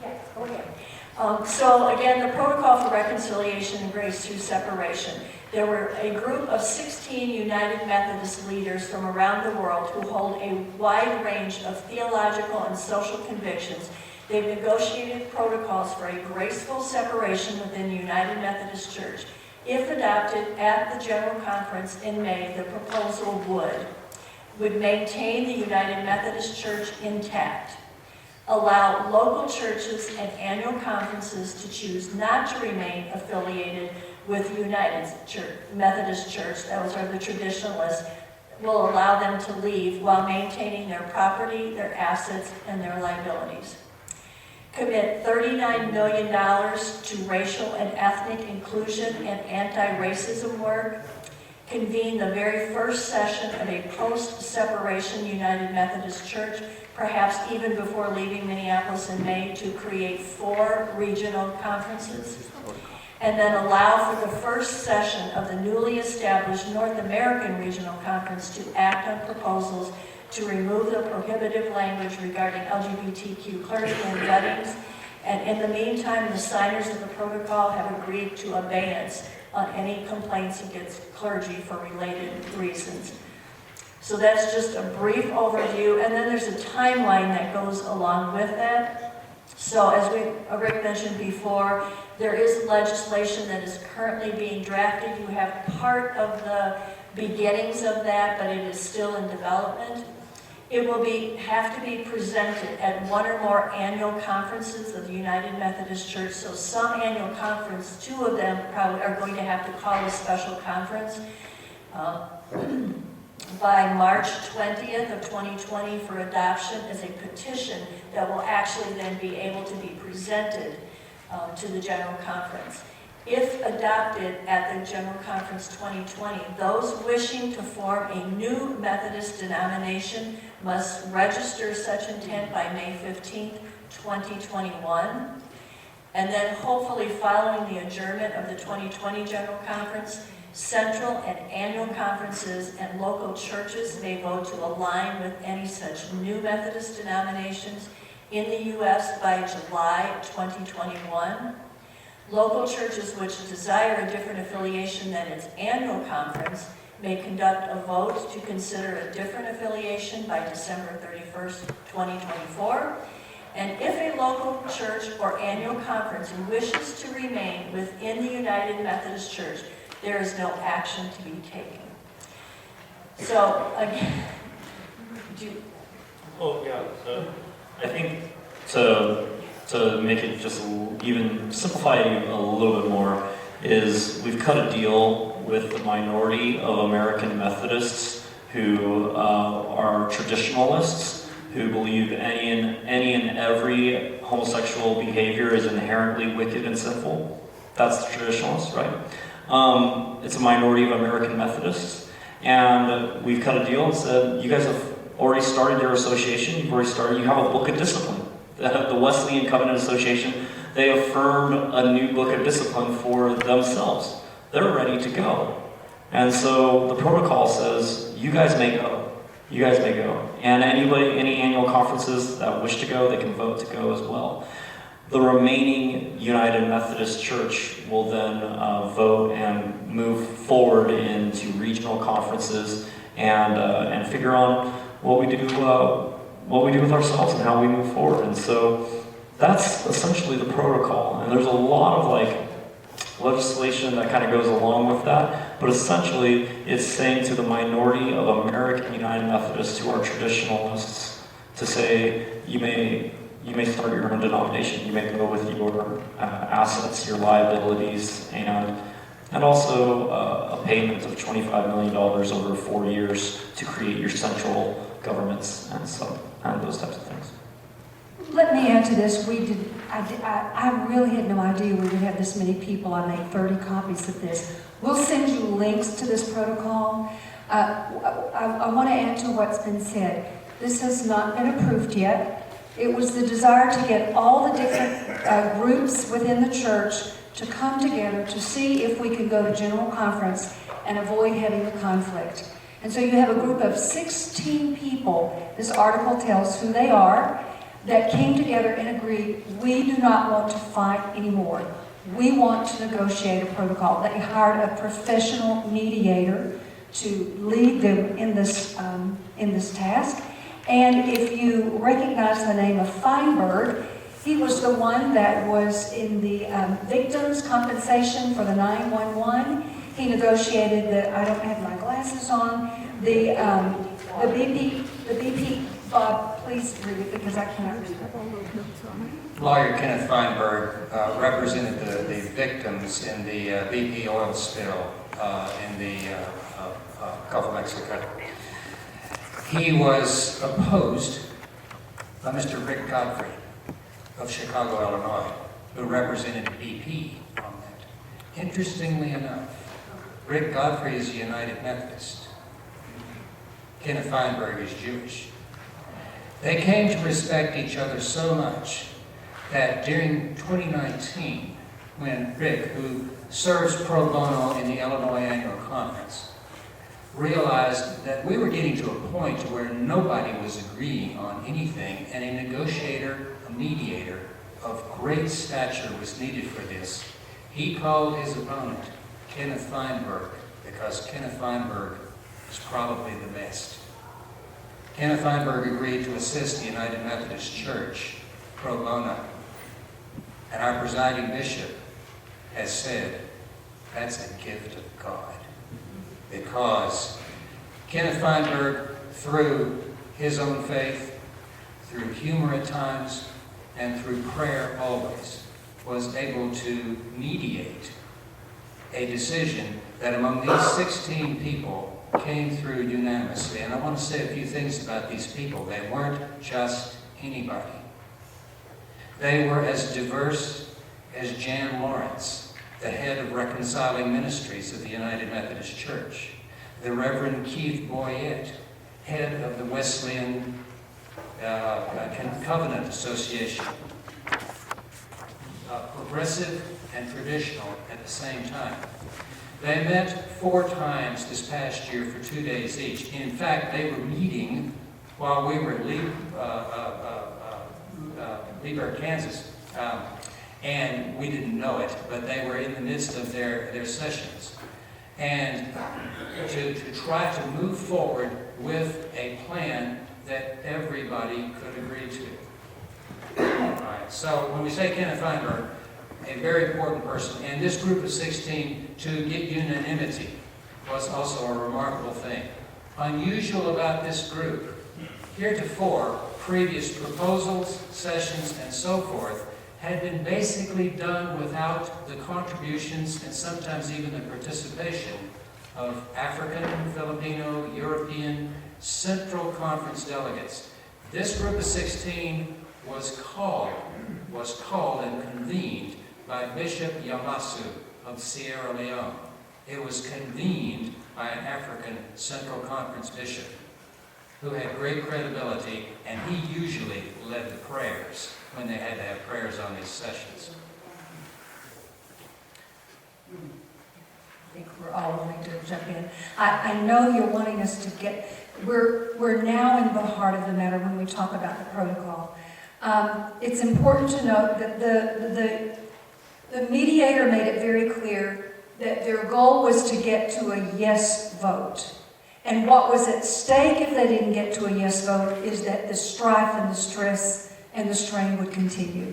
Yes, go ahead. So again, the protocol for reconciliation and grace through separation. There were a group of 16 United Methodist leaders from around the world who hold a wide range of theological and social convictions. They've negotiated protocols for a graceful separation within the United Methodist Church. If adopted at the General Conference in May, the proposal would maintain the United Methodist Church intact, allow local churches and annual conferences to choose not to remain affiliated with United Methodist Church, those are the traditionalists, will allow them to leave while maintaining their property, their assets, and their liabilities. Commit $39 million to racial and ethnic inclusion and anti-racism work. Convene the very first session of a post-separation United Methodist Church, perhaps even before leaving Minneapolis in May, to create 4 regional conferences. And then allow for the first session of the newly established North American Regional Conference to act on proposals to remove the prohibitive language regarding LGBTQ clergy and weddings. And in the meantime, the signers of the protocol have agreed to abeyance on any complaints against clergy for related reasons. So that's just a brief overview, and then there's a timeline that goes along with that. So as Rick mentioned before, there is legislation that is currently being drafted. You have part of the beginnings of that, but it is still in development. It will have to be presented at one or more annual conferences of the United Methodist Church. So some annual conference, 2 of them probably are going to have to call a special conference by March 20th of 2020 for adoption as a petition that will actually then be able to be presented to the General Conference. If adopted at the General Conference 2020, those wishing to form a new Methodist denomination must register such intent by May 15th, 2021. And then hopefully following the adjournment of the 2020 General Conference, central and annual conferences and local churches may vote to align with any such new Methodist denominations in the U.S. by July 2021. Local churches which desire a different affiliation than its annual conference may conduct a vote to consider a different affiliation by December 31st, 2024. And if a local church or annual conference wishes to remain within the United Methodist Church, there is no action to be taken. So, again, I think to to make it just even simplify it a little bit more, is we've cut a deal with the minority of American Methodists who are traditionalists, who believe any and every homosexual behavior is inherently wicked and sinful. That's the traditionalists, right? It's a minority of American Methodists, and we've cut a deal and said, you guys have already started your association, you have a book of discipline. The Wesleyan Covenant Association, they affirmed a new book of discipline for themselves. They're ready to go. And so the protocol says, you guys may go. You guys may go. And any annual conferences that wish to go, they can vote to go as well. The remaining United Methodist Church will then vote and move forward into regional conferences and figure on what we do with ourselves and how we move forward. And so that's essentially the protocol. And there's a lot of legislation that kind of goes along with that, but essentially it's saying to the minority of American United Methodists who are traditionalists to say, you may start your own denomination, you may go with your assets, your liabilities, and also a payment of $25 million over 4 years to create your central governments and those types of things. Let me add to this. I really had no idea we would have this many people. I made 30 copies of this. We'll send you links to this protocol. I want to add to what's been said. This has not been approved yet. It was the desire to get all the different groups within the church to come together to see if we could go to General Conference and avoid having the conflict. And so you have a group of 16 people, this article tells who they are, that came together and agreed, we do not want to fight anymore. We want to negotiate a protocol. They hired a professional mediator to lead them in this task. And if you recognize the name of Feinberg, he was the one that was in the victims' compensation for the 911. He negotiated I don't have my glasses on, the BP, Bob, please read it because I cannot read it. Lawyer Kenneth Feinberg represented the victims in the BP oil spill in the Gulf of Mexico. He was opposed by Mr. Rick Godfrey of Chicago, Illinois, who represented BP on that. Interestingly enough, Rick Godfrey is a United Methodist. Kenneth Feinberg is Jewish. They came to respect each other so much that during 2019, when Rick, who serves pro bono in the Illinois Annual Conference, realized that we were getting to a point where nobody was agreeing on anything, and a negotiator, a mediator of great stature was needed for this, he called his opponent, Kenneth Feinberg, because Kenneth Feinberg is probably the best. Kenneth Feinberg agreed to assist the United Methodist Church pro bono. And our presiding bishop has said, that's a gift of God. Because Kenneth Feinberg, through his own faith, through humor at times, and through prayer always, was able to mediate a decision that among these 16 people came through unanimously. And I want to say a few things about these people. They weren't just anybody. They were as diverse as Jan Lawrence, the head of Reconciling Ministries of the United Methodist Church, the Reverend Keith Boyette, head of the Wesleyan Covenant Association, progressive and traditional at the same time. They met 4 times this past year for 2 days each. In fact, they were meeting while we were at Lieber, Kansas, and we didn't know it, but they were in the midst of their sessions. And to try to move forward with a plan that everybody could agree to. All right, so when we say Kenneth Feinberg, a very important person, and this group of 16 to get unanimity was also a remarkable thing. Unusual about this group, heretofore, previous proposals, sessions, and so forth had been basically done without the contributions and sometimes even the participation of African, Filipino, European, Central Conference delegates. This group of 16 was called and convened by Bishop Yamasu of Sierra Leone. It was convened by an African Central Conference bishop who had great credibility, and he usually led the prayers when they had to have prayers on these sessions. I think we're all willing to jump in. I know you're wanting us to get, we're now in the heart of the matter when we talk about the protocol. It's important to note that the mediator made it very clear that their goal was to get to a yes vote. And what was at stake if they didn't get to a yes vote is that the strife and the stress and the strain would continue.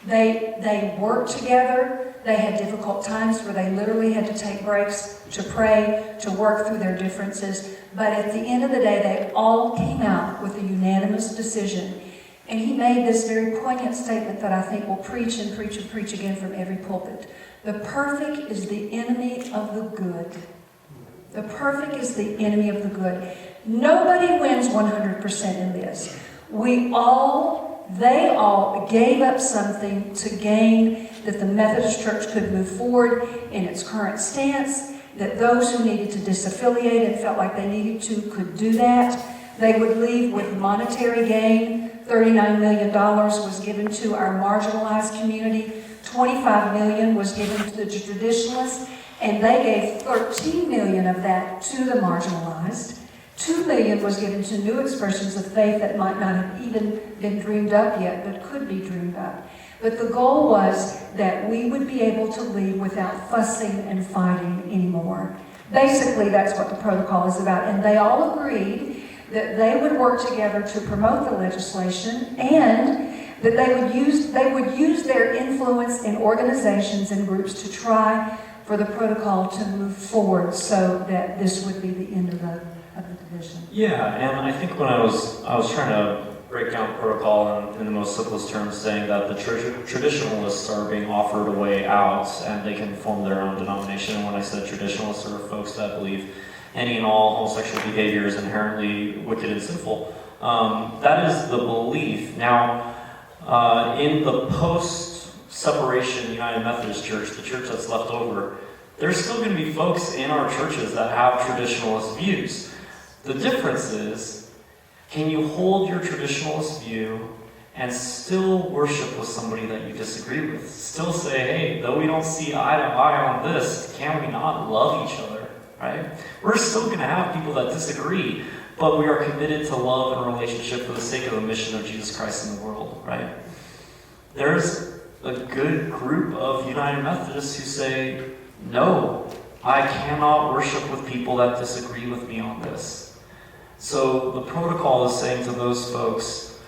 They worked together. They had difficult times where they literally had to take breaks to pray, to work through their differences. But at the end of the day, they all came out with a unanimous decision. And he made this very poignant statement that I think will preach and preach and preach again from every pulpit. The perfect is the enemy of the good. The perfect is the enemy of the good. Nobody wins 100% in this. They all gave up something to gain that the Methodist Church could move forward in its current stance, that those who needed to disaffiliate and felt like they needed to could do that. They would leave with monetary gain. $39 million was given to our marginalized community. $25 million was given to the traditionalists, and they gave $13 million of that to the marginalized. $2 million was given to new expressions of faith that might not have even been dreamed up yet, but could be dreamed up. But the goal was that we would be able to leave without fussing and fighting anymore. Basically, that's what the protocol is about, and they all agreed that they would work together to promote the legislation, and that they would use their influence in organizations and groups to try for the protocol to move forward so that this would be the end of the division. Yeah, and I think when I was trying to break down protocol in the most simplest terms, saying that the traditionalists are being offered a way out and they can form their own denomination. And when I said traditionalists are folks that believe any and all homosexual behavior is inherently wicked and sinful. That is the belief. Now, in the post-separation United Methodist Church, the church that's left over, there's still going to be folks in our churches that have traditionalist views. The difference is, can you hold your traditionalist view and still worship with somebody that you disagree with? Still say, hey, though we don't see eye to eye on this, can we not love each other, right? We're still going to have people that disagree, but we are committed to love and relationship for the sake of the mission of Jesus Christ in the world, right? There's a good group of United Methodists who say, no, I cannot worship with people that disagree with me on this. So the protocol is saying to those folks,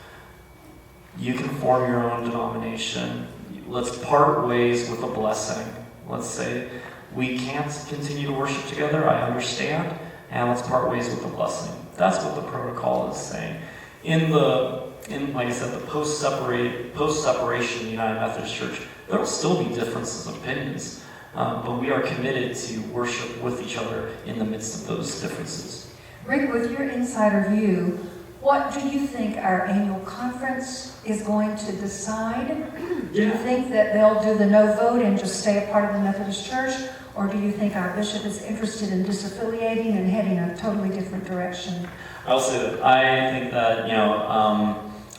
you can form your own denomination. Let's part ways with a blessing. Let's say, we can't continue to worship together, I understand, and let's part ways with a blessing. That's what the protocol is saying. In like I said, the post-separation United Methodist Church, there will still be differences of opinions, but we are committed to worship with each other in the midst of those differences. Rick, with your insider view, what do you think our annual conference is going to decide? Do you think that they'll do the no vote and just stay a part of the Methodist Church? Or do you think our bishop is interested in disaffiliating and heading a totally different direction? I'll say that I think that,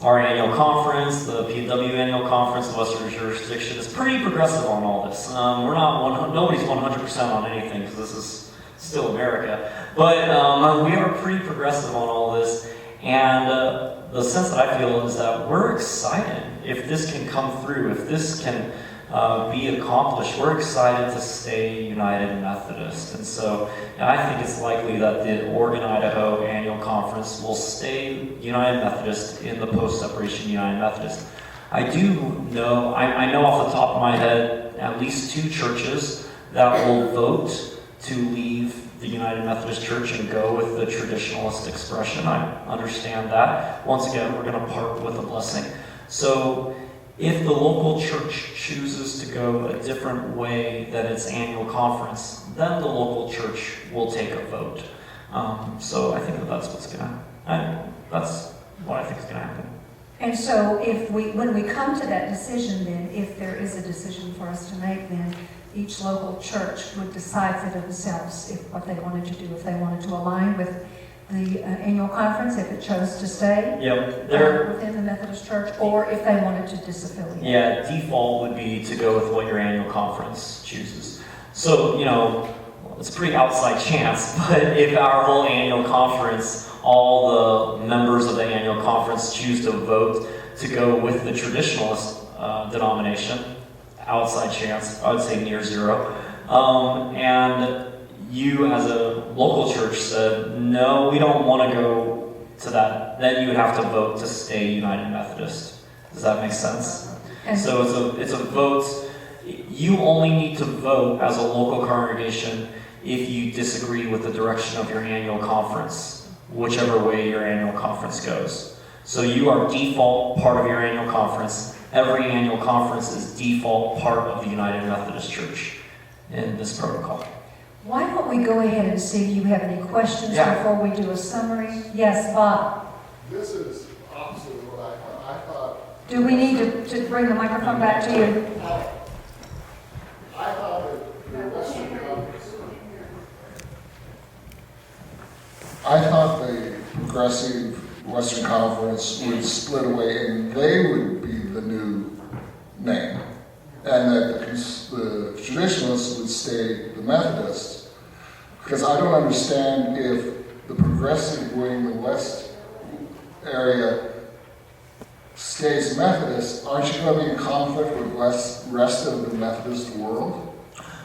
our annual conference, the PW annual conference, the Western Jurisdiction, is pretty progressive on all this. Nobody's 100% on anything, because this is still America. But we are pretty progressive on all this. And the sense that I feel is that we're excited if this can come through, if this can be accomplished. We're excited to stay United Methodist. And so I think it's likely that the Oregon, Idaho annual conference will stay United Methodist in the post-separation United Methodist. I know off the top of my head at least 2 churches that will vote to leave the United Methodist Church and go with the traditionalist expression. I understand that. Once again, we're going to part with a blessing. So If the local church chooses to go a different way than its annual conference, then the local church will take a vote. So I think that's what's going to, that's what I think is going to happen. And so when we come to that decision, then, if there is a decision for us to make, then each local church would decide for themselves what they wanted to do, if they wanted to align with the annual conference, if it chose to stay within the Methodist Church, or if they wanted to disaffiliate. Yeah, default would be to go with what your annual conference chooses. So, it's a pretty outside chance, but if our whole annual conference, all the members of the annual conference choose to vote to go with the traditionalist denomination, outside chance, I would say near zero, and you as a local church said, no, we don't want to go to that, then you would have to vote to stay United Methodist. Does that make sense? So it's a vote. You only need to vote as a local congregation if you disagree with the direction of your annual conference, whichever way your annual conference goes. So you are default part of your annual conference. Every annual conference is default part of the United Methodist Church in this protocol. Why don't we go ahead and see if you have any questions before we do a summary? Yes, Bob. This is opposite of what I thought. I thought. Do we need to bring the microphone back to you? I thought that the Western Conference. I thought the Progressive Western Conference would split away and they would be the new name. And that the traditionalists would stay the Methodists. Because I don't understand if the progressive wing, the West area, stays Methodist, aren't you going to be in conflict with the rest of the Methodist world?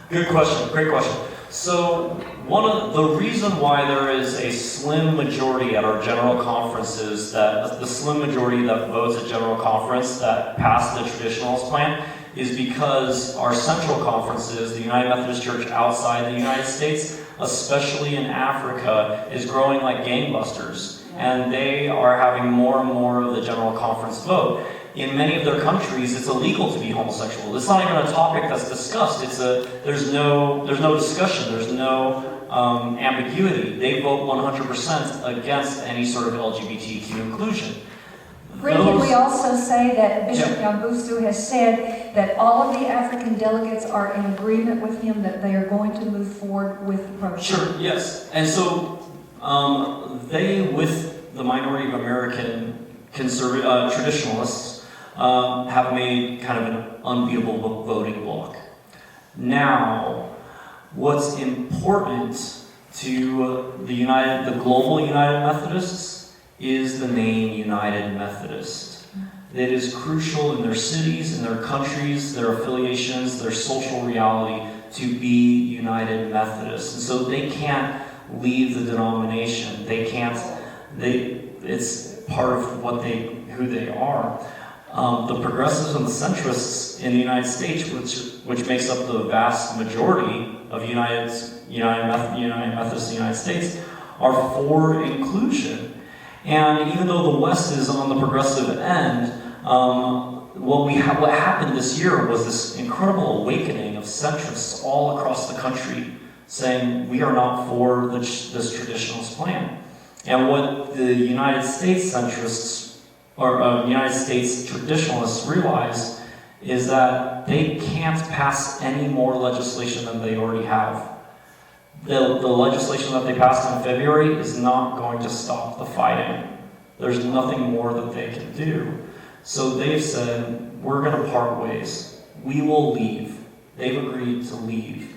Good question, great question. So the reason why there is a slim majority at our general conferences, that the slim majority that votes at general conference that passed the traditionalist plan, is because our central conferences, the United Methodist Church outside the United States, especially in Africa, is growing like gangbusters. And they are having more and more of the general conference vote. In many of their countries, it's illegal to be homosexual. It's not even a topic that's discussed. There's no discussion. There's no ambiguity. They vote 100% against any sort of LGBTQ inclusion. Can we also say that Bishop Yambusu has said that all of the African delegates are in agreement with him that they are going to move forward with the program? Sure, yes. And so they, with the minority of American traditionalists, have made kind of an unbeatable voting bloc. Now, what's important to the global United Methodists is the name United Methodist. It is crucial in their cities, in their countries, their affiliations, their social reality to be United Methodist. And so they can't leave the denomination. It's part of who they are. The progressives and the centrists in the United States, which makes up the vast majority of United Methodists in the United States, are for inclusion. And even though the West is on the progressive end, what happened this year was this incredible awakening of centrists all across the country saying, we are not for this traditionalist plan. And what the United States centrists, or United States traditionalists realize is that they can't pass any more legislation than they already have. The legislation that they passed in February is not going to stop the fighting. There's nothing more that they can do. So they've said, we're going to part ways. We will leave. They've agreed to leave.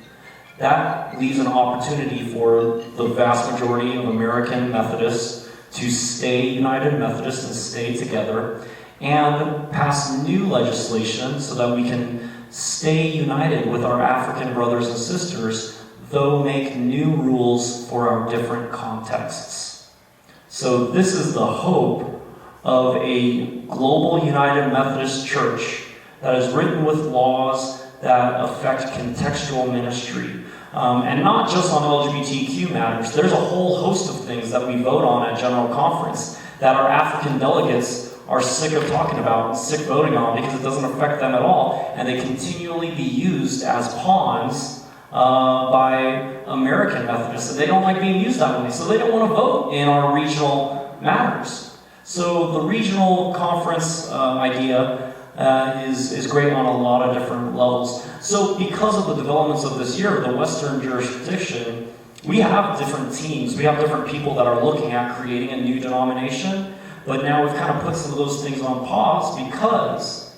That leaves an opportunity for the vast majority of American Methodists to stay United Methodist and stay together and pass new legislation so that we can stay united with our African brothers and sisters, though make new rules for our different contexts. So this is the hope of a global United Methodist Church that is written with laws that affect contextual ministry. And not just on LGBTQ matters. There's a whole host of things that we vote on at General Conference that our African delegates are sick of talking about, sick voting on, because it doesn't affect them at all, and they continually be used as pawns by American Methodists, and they don't like being used that way, so they don't want to vote in our regional matters. So the regional conference idea is great on a lot of different levels. So because of the developments of this year, the Western jurisdiction, we have different teams, we have different people that are looking at creating a new denomination, but now we've kind of put some of those things on pause because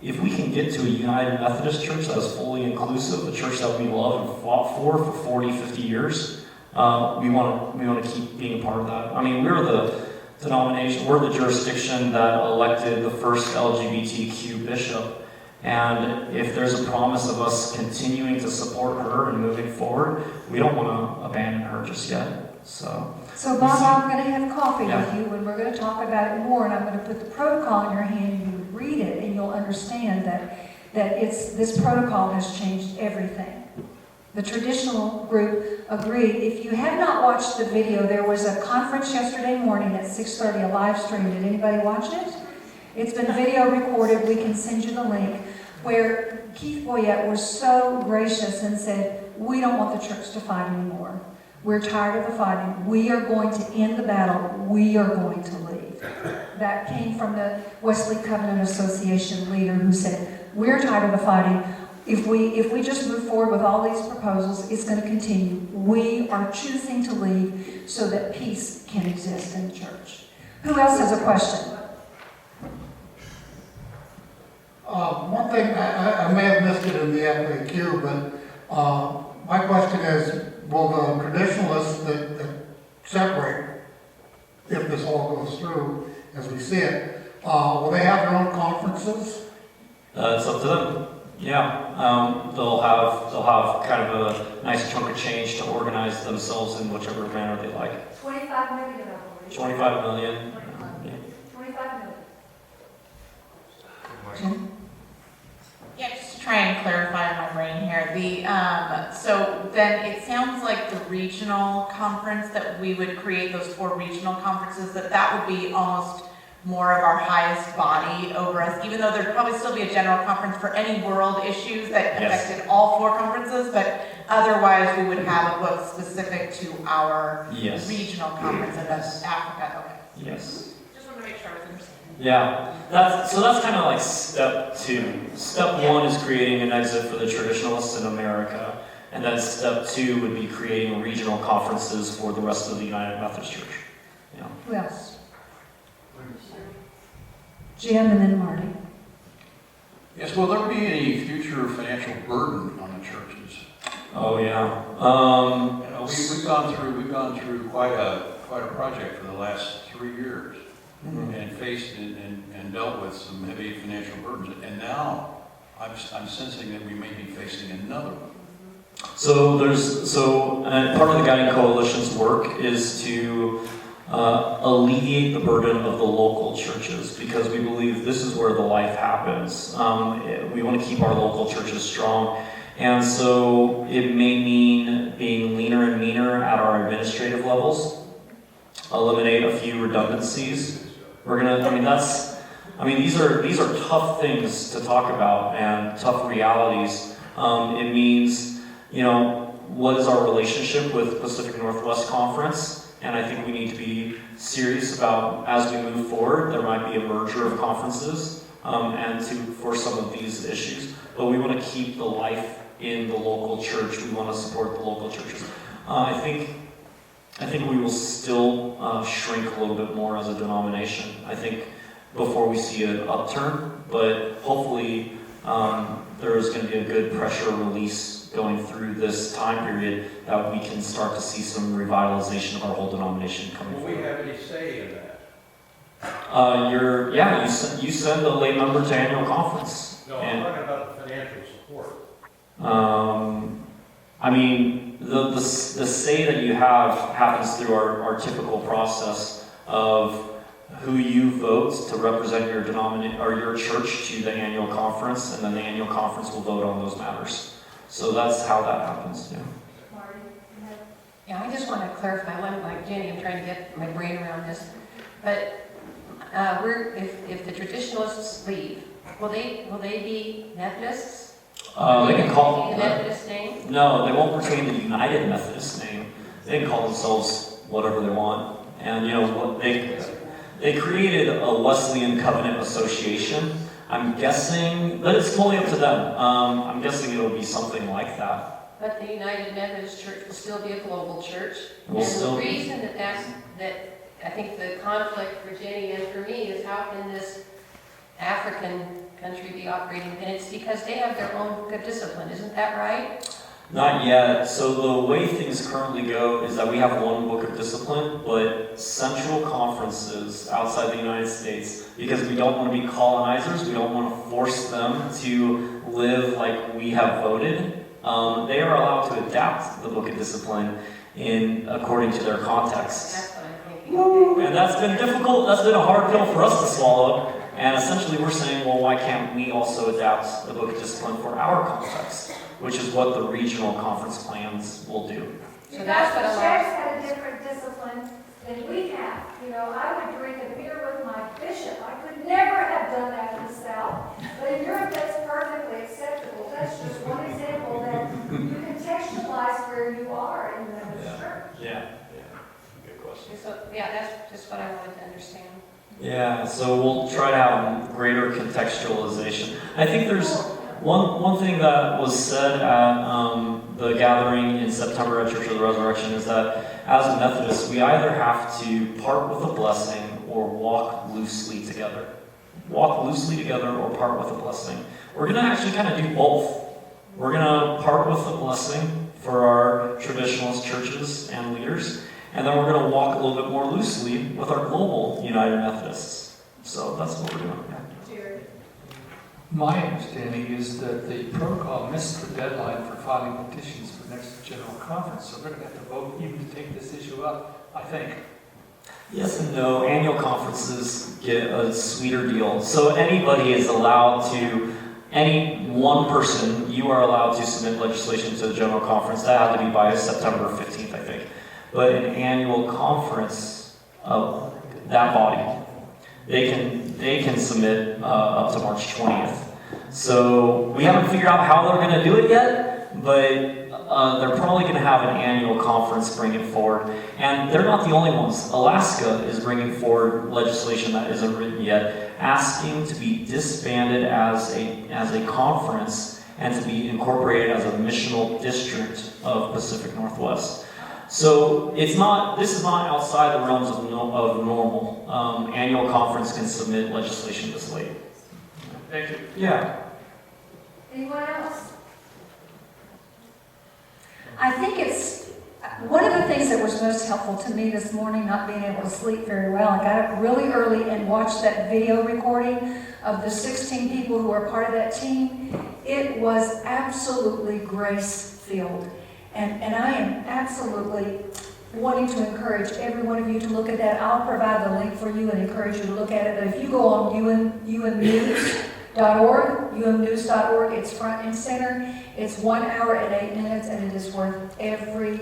if we can get to a United Methodist Church that is fully inclusive, a church that we love and fought for 40, 50 years, we want to keep being a part of that. I mean, we're the denomination, we're the jurisdiction that elected the first LGBTQ bishop. And if there's a promise of us continuing to support her and moving forward, we don't want to abandon her just yet. So Bob, I'm going to have coffee with you, and we're going to talk about it more, and I'm going to put the protocol in your hand, and you read it, and you'll understand that this protocol has changed everything. The traditional group agreed. If you have not watched the video, there was a conference yesterday morning at 6:30, a live stream. Did anybody watch it? It's been video recorded. We can send you the link, where Keith Boyette was so gracious and said, we don't want the church to fight anymore. We're tired of the fighting. We are going to end the battle. We are going to leave. That came from the Wesley Covenant Association leader who said, we're tired of the fighting. If we just move forward with all these proposals, it's going to continue. We are choosing to leave so that peace can exist in the church. Who else has a question? One thing, I may have missed it in the FAQ, but my question is, will the traditionalists that separate, if this all goes through as we see it, will they have their own conferences? It's up to them. Yeah, they'll have kind of a nice chunk of change to organize themselves in whichever manner they like. 25 million, I believe. 25 million. 25 million. Yeah, just to try and clarify in my brain here, so then it sounds like the regional conference that we would create, those 4 regional conferences, that would be almost more of our highest body over us, even though there'd probably still be a general conference for any world issues that affected all 4 conferences, but otherwise we would have a book specific to our regional conference, and that's Africa. Okay. Yes. Just want to make sure I was understanding. Yeah, that's kind of like step 2. Step 1 is creating an exit for the traditionalists in America, and then step 2 would be creating regional conferences for the rest of the United Methodist Church. Yeah. Who else? Jim and then Marty. Yes, will there be any future financial burden on the churches? Oh yeah. We've gone through quite a project for the last 3 years, and faced and dealt with some heavy financial burdens, and now I'm sensing that we may be facing another one. So part of the Guiding Coalition's work is to alleviate the burden of the local churches, because we believe this is where the life happens. We want to keep our local churches strong, and so it may mean being leaner and meaner at our administrative levels, eliminate a few redundancies. These are tough things to talk about and tough realities. It means, what is our relationship with Pacific Northwest Conference? And I think we need to be serious about, as we move forward, there might be a merger of conferences for some of these issues. But we want to keep the life in the local church. We want to support the local churches. I think we will still shrink a little bit more as a denomination, I think, before we see an upturn. But hopefully there is going to be a good pressure release going through this time period that we can start to see some revitalization of our whole denomination coming forward. Will we have any say in that? You send a lay member to annual conference. No, I'm talking about the financial support. The say that you have happens through our typical process of who you vote to represent your your church to the annual conference, and then the annual conference will vote on those matters. So that's how that happens. Yeah, I just want to clarify one, like Jenny, I'm trying to get my brain around this, but if the traditionalists leave, will they be Methodists? They can call the Methodist name? No, they won't retain the United Methodist name. They can call themselves whatever they want. And what they created a Wesleyan Covenant Association. I'm guessing, but it's totally up to them. I'm guessing it'll be something like that. But the United Methodist Church will still be a global church. Will and still the be. reason that I think the conflict for Jenny and for me is how can this African country be operating? And it's because they have their own good discipline, isn't that right? Not yet. So the way things currently go is that we have one book of discipline, but central conferences outside the United States, because we don't want to be colonizers, we don't want to force them to live like we have voted, they are allowed to adapt the book of discipline according to their context. That's what I'm thinking. And that's been difficult, that's been a hard pill for us to swallow. And essentially we're saying, well, why can't we also adapt the book of discipline for our context? Which is what the regional conference plans will do. So that's what the sheriff's had a different discipline than we have. I would drink a beer with my bishop. I could never have done that in the South. But in Europe, that's perfectly acceptable. That's just one example that you contextualize where you are in the church. Yeah. Good question. So, that's just what I wanted to understand. Yeah, so we'll try to have greater contextualization. I think there's one thing that was said at the gathering in September at Church of the Resurrection is that as Methodists, we either have to part with a blessing or walk loosely together. Walk loosely together or part with a blessing. We're going to actually kind of do both. We're going to part with a blessing for our traditionalist churches and leaders, and then we're going to walk a little bit more loosely with our global United Methodists. So that's what we're doing. My understanding is that the protocol missed the deadline for filing petitions for next general conference, so they're going to have to vote even to take this issue up, I think. Yes and no. Annual conferences get a sweeter deal. So anybody is allowed to, any one person, you are allowed to submit legislation to the general conference. That had to be by September 15th, I think. But an annual conference of that body, they can submit up to March 20th. So we haven't figured out how they're going to do it yet, but they're probably going to have an annual conference bring it forward. And they're not the only ones. Alaska is bringing forward legislation that isn't written yet, asking to be disbanded as a conference and to be incorporated as a missional district of Pacific Northwest. So this is not outside the realms of normal. Annual conference can submit legislation this late. Thank you. Yeah. Anyone else? I think it's one of the things that was most helpful to me this morning, not being able to sleep very well. I got up really early and watched that video recording of the 16 people who were part of that team. It was absolutely grace-filled. And I am absolutely wanting to encourage every one of you to look at that. I'll provide the link for you and encourage you to look at it. But if you go on umnews.org, it's front and center. It's 1 hour and 8 minutes, and it is worth every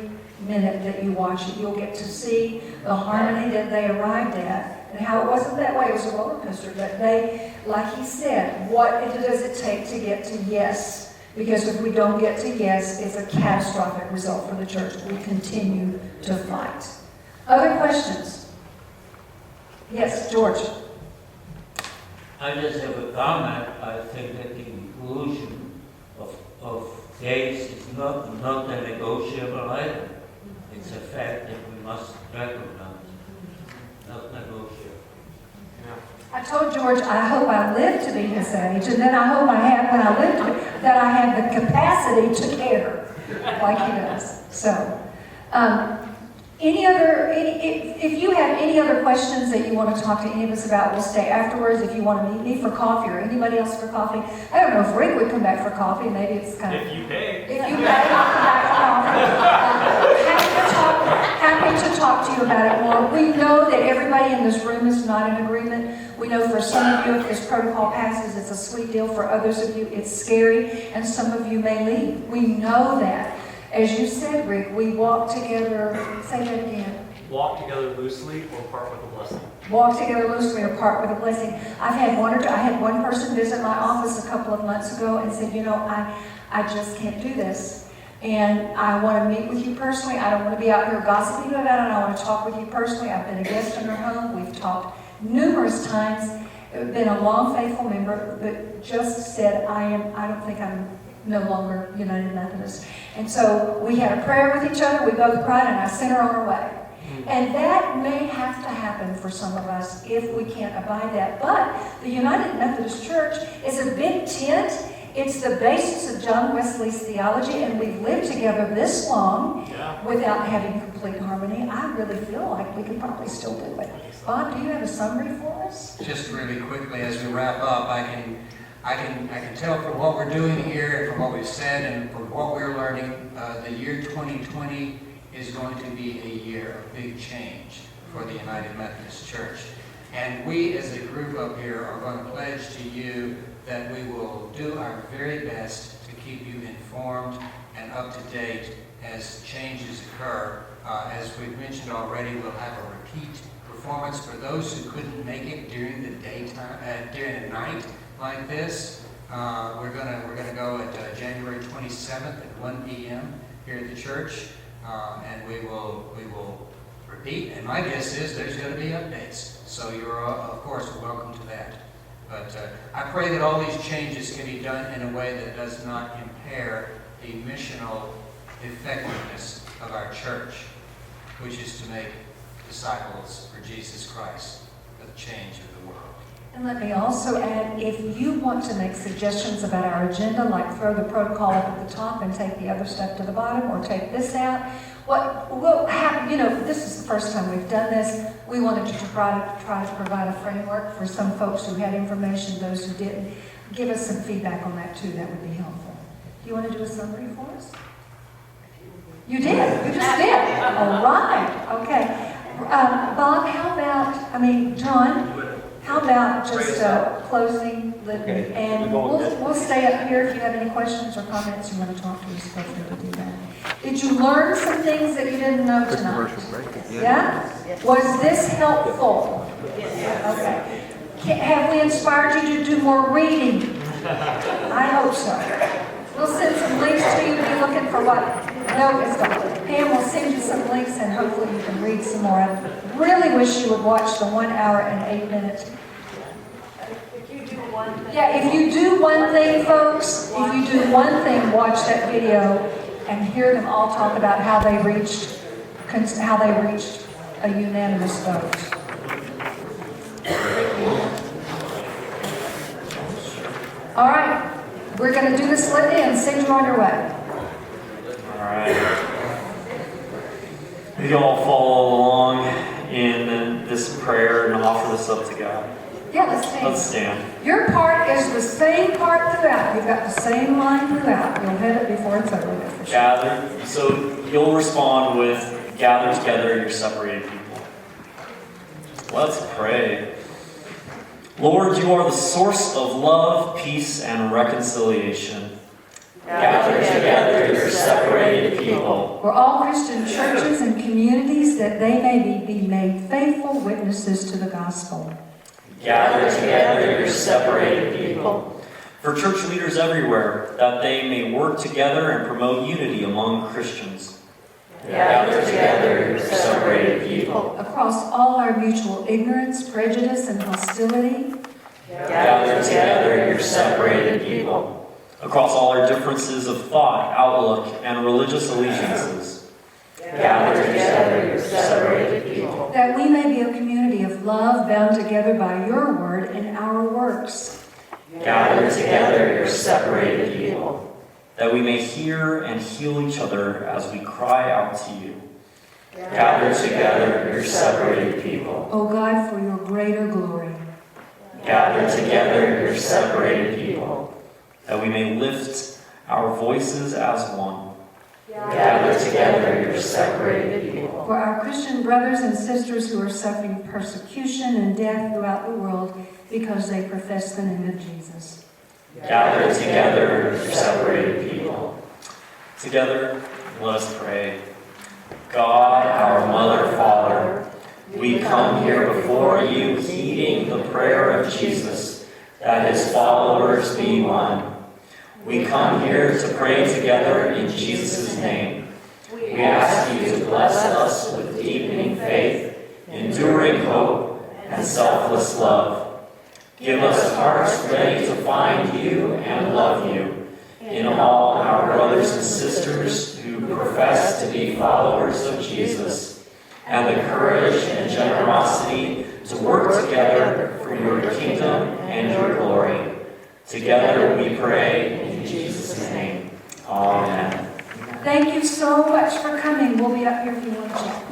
minute that you watch it. You'll get to see the harmony that they arrived at and how it wasn't that way. It was a roller coaster, but they, like he said, what does it take to get to yes? Because if we don't get to yes, it's a catastrophic result for the church. We continue to fight. Other questions? Yes, George. I just have a comment. I think that the inclusion of Gice is not a negotiable item. It's a fact that we must recognize, not negotiable. I told George I hope I live to be his age, and then I hope I have, when I live to, that I have the capacity to care like he does. So, if you have any other questions that you want to talk to any of us about, we'll stay afterwards. If you want to meet me for coffee or anybody else for coffee, I don't know if Rick would come back for coffee. Maybe it's kind of... If you pay. If you pay, I'll come back for coffee. Happy to talk to you about it more. We know that everybody in this room is not in agreement. We know for some of you, if this protocol passes, it's a sweet deal. For others of you, it's scary, and some of you may leave. We know that. As you said, Rick, we walk together, say that again. walk together loosely or part with a blessing? Walk together loosely or part with a blessing. I had one person visit my office a couple of months ago and said, I just can't do this. And I want to meet with you personally. I don't want to be out here gossiping about it. I want to talk with you personally. I've been a guest in her home. We've talked numerous times. Been a long, faithful member, but just said, I don't think I'm no longer United Methodist. And so we had a prayer with each other. We both cried, and I sent her on her way. And that may have to happen for some of us if we can't abide that. But the United Methodist Church is a big tent. It's the basis of John Wesley's theology, and we've lived together this long without having complete harmony. I really feel like we could probably still do it. Bob, do you have a summary for us? Just really quickly as we wrap up, I can tell from what we're doing here and from what we've said and from what we're learning, the year 2020 is going to be a year of big change for the United Methodist Church. And we as a group up here are going to pledge to you that we will do our very best to keep you informed and up to date as changes occur. As we've mentioned already, we'll have a repeat performance for those who couldn't make it during the daytime, during the night like this. We're gonna go at January 27th at 1 p.m. here at the church. And we will repeat, and my guess is there's going to be updates. So you're, of course, welcome to that. But I pray that all these changes can be done in a way that does not impair the missional effectiveness of our church, which is to make disciples for Jesus Christ for the change of the world. And let me also add, if you want to make suggestions about our agenda, like throw the protocol up at the top and take the other stuff to the bottom, or take this out, what we'll have, this is the first time we've done this. We wanted to try to provide a framework for some folks who had information, those who didn't. Give us some feedback on that too, that would be helpful. Do you want to do a summary for us? You did, you just did. All right, okay. Bob, how about, John, how about just closing litany? And we'll stay up here if you have any questions or comments you want to talk to us, feel free to do that. Did you learn some things that you didn't know tonight? Yeah? Was this helpful? Okay. Have we inspired you to do more reading? I hope so. We'll send some links to you to be looking for what? No, it's not. Pam will send you some links and hopefully you can read some more. I really wish you would watch the 1 hour and 8 minutes. If you do one thing. Yeah, if you do one thing, folks, if you do one thing, watch that video and hear them all talk about how they reached a unanimous vote. All right. We're going to do this litany and send you on your way. All right. You all follow along in this prayer and offer this up to God. Yeah, let's stand. Let's stand. Your part is the same part throughout. You've got the same line throughout. You'll hit it before it's over with, for sure. Gather. So you'll respond with, gather together your separated people. Let's pray. Lord, you are the source of love, peace, and reconciliation. Gather together your separated people. For all Christian churches and communities, that they may be made faithful witnesses to the gospel. Gather together your separated people. For church leaders everywhere, that they may work together and promote unity among Christians. Gather together your separated people. Across all our mutual ignorance, prejudice, and hostility. Gather together your separated people. Across all our differences of thought, outlook, and religious allegiances. Gather together your separated people. That we may be a community of love bound together by your word and our works. Gather together your separated people. That we may hear and heal each other as we cry out to you. Gather together your separated people. O God, for your greater glory. Gather together your separated people. That we may lift our voices as one. Gather together your separated people. For our Christian brothers and sisters who are suffering persecution and death throughout the world because they profess the name of Jesus. Gather together your separated people. Together, let us pray. God, our Mother, Father, We come here before you, heeding the prayer of Jesus, that his followers be one. We come here to pray together in Jesus' name. We ask you to bless us with deepening faith, enduring hope, and selfless love. Give us hearts ready to find you and love you in all our brothers and sisters who profess to be followers of Jesus, and the courage and generosity to work together for your kingdom and your glory. Together we pray in Jesus' name. Amen. Thank you so much for coming. We'll be up here if you want to chat.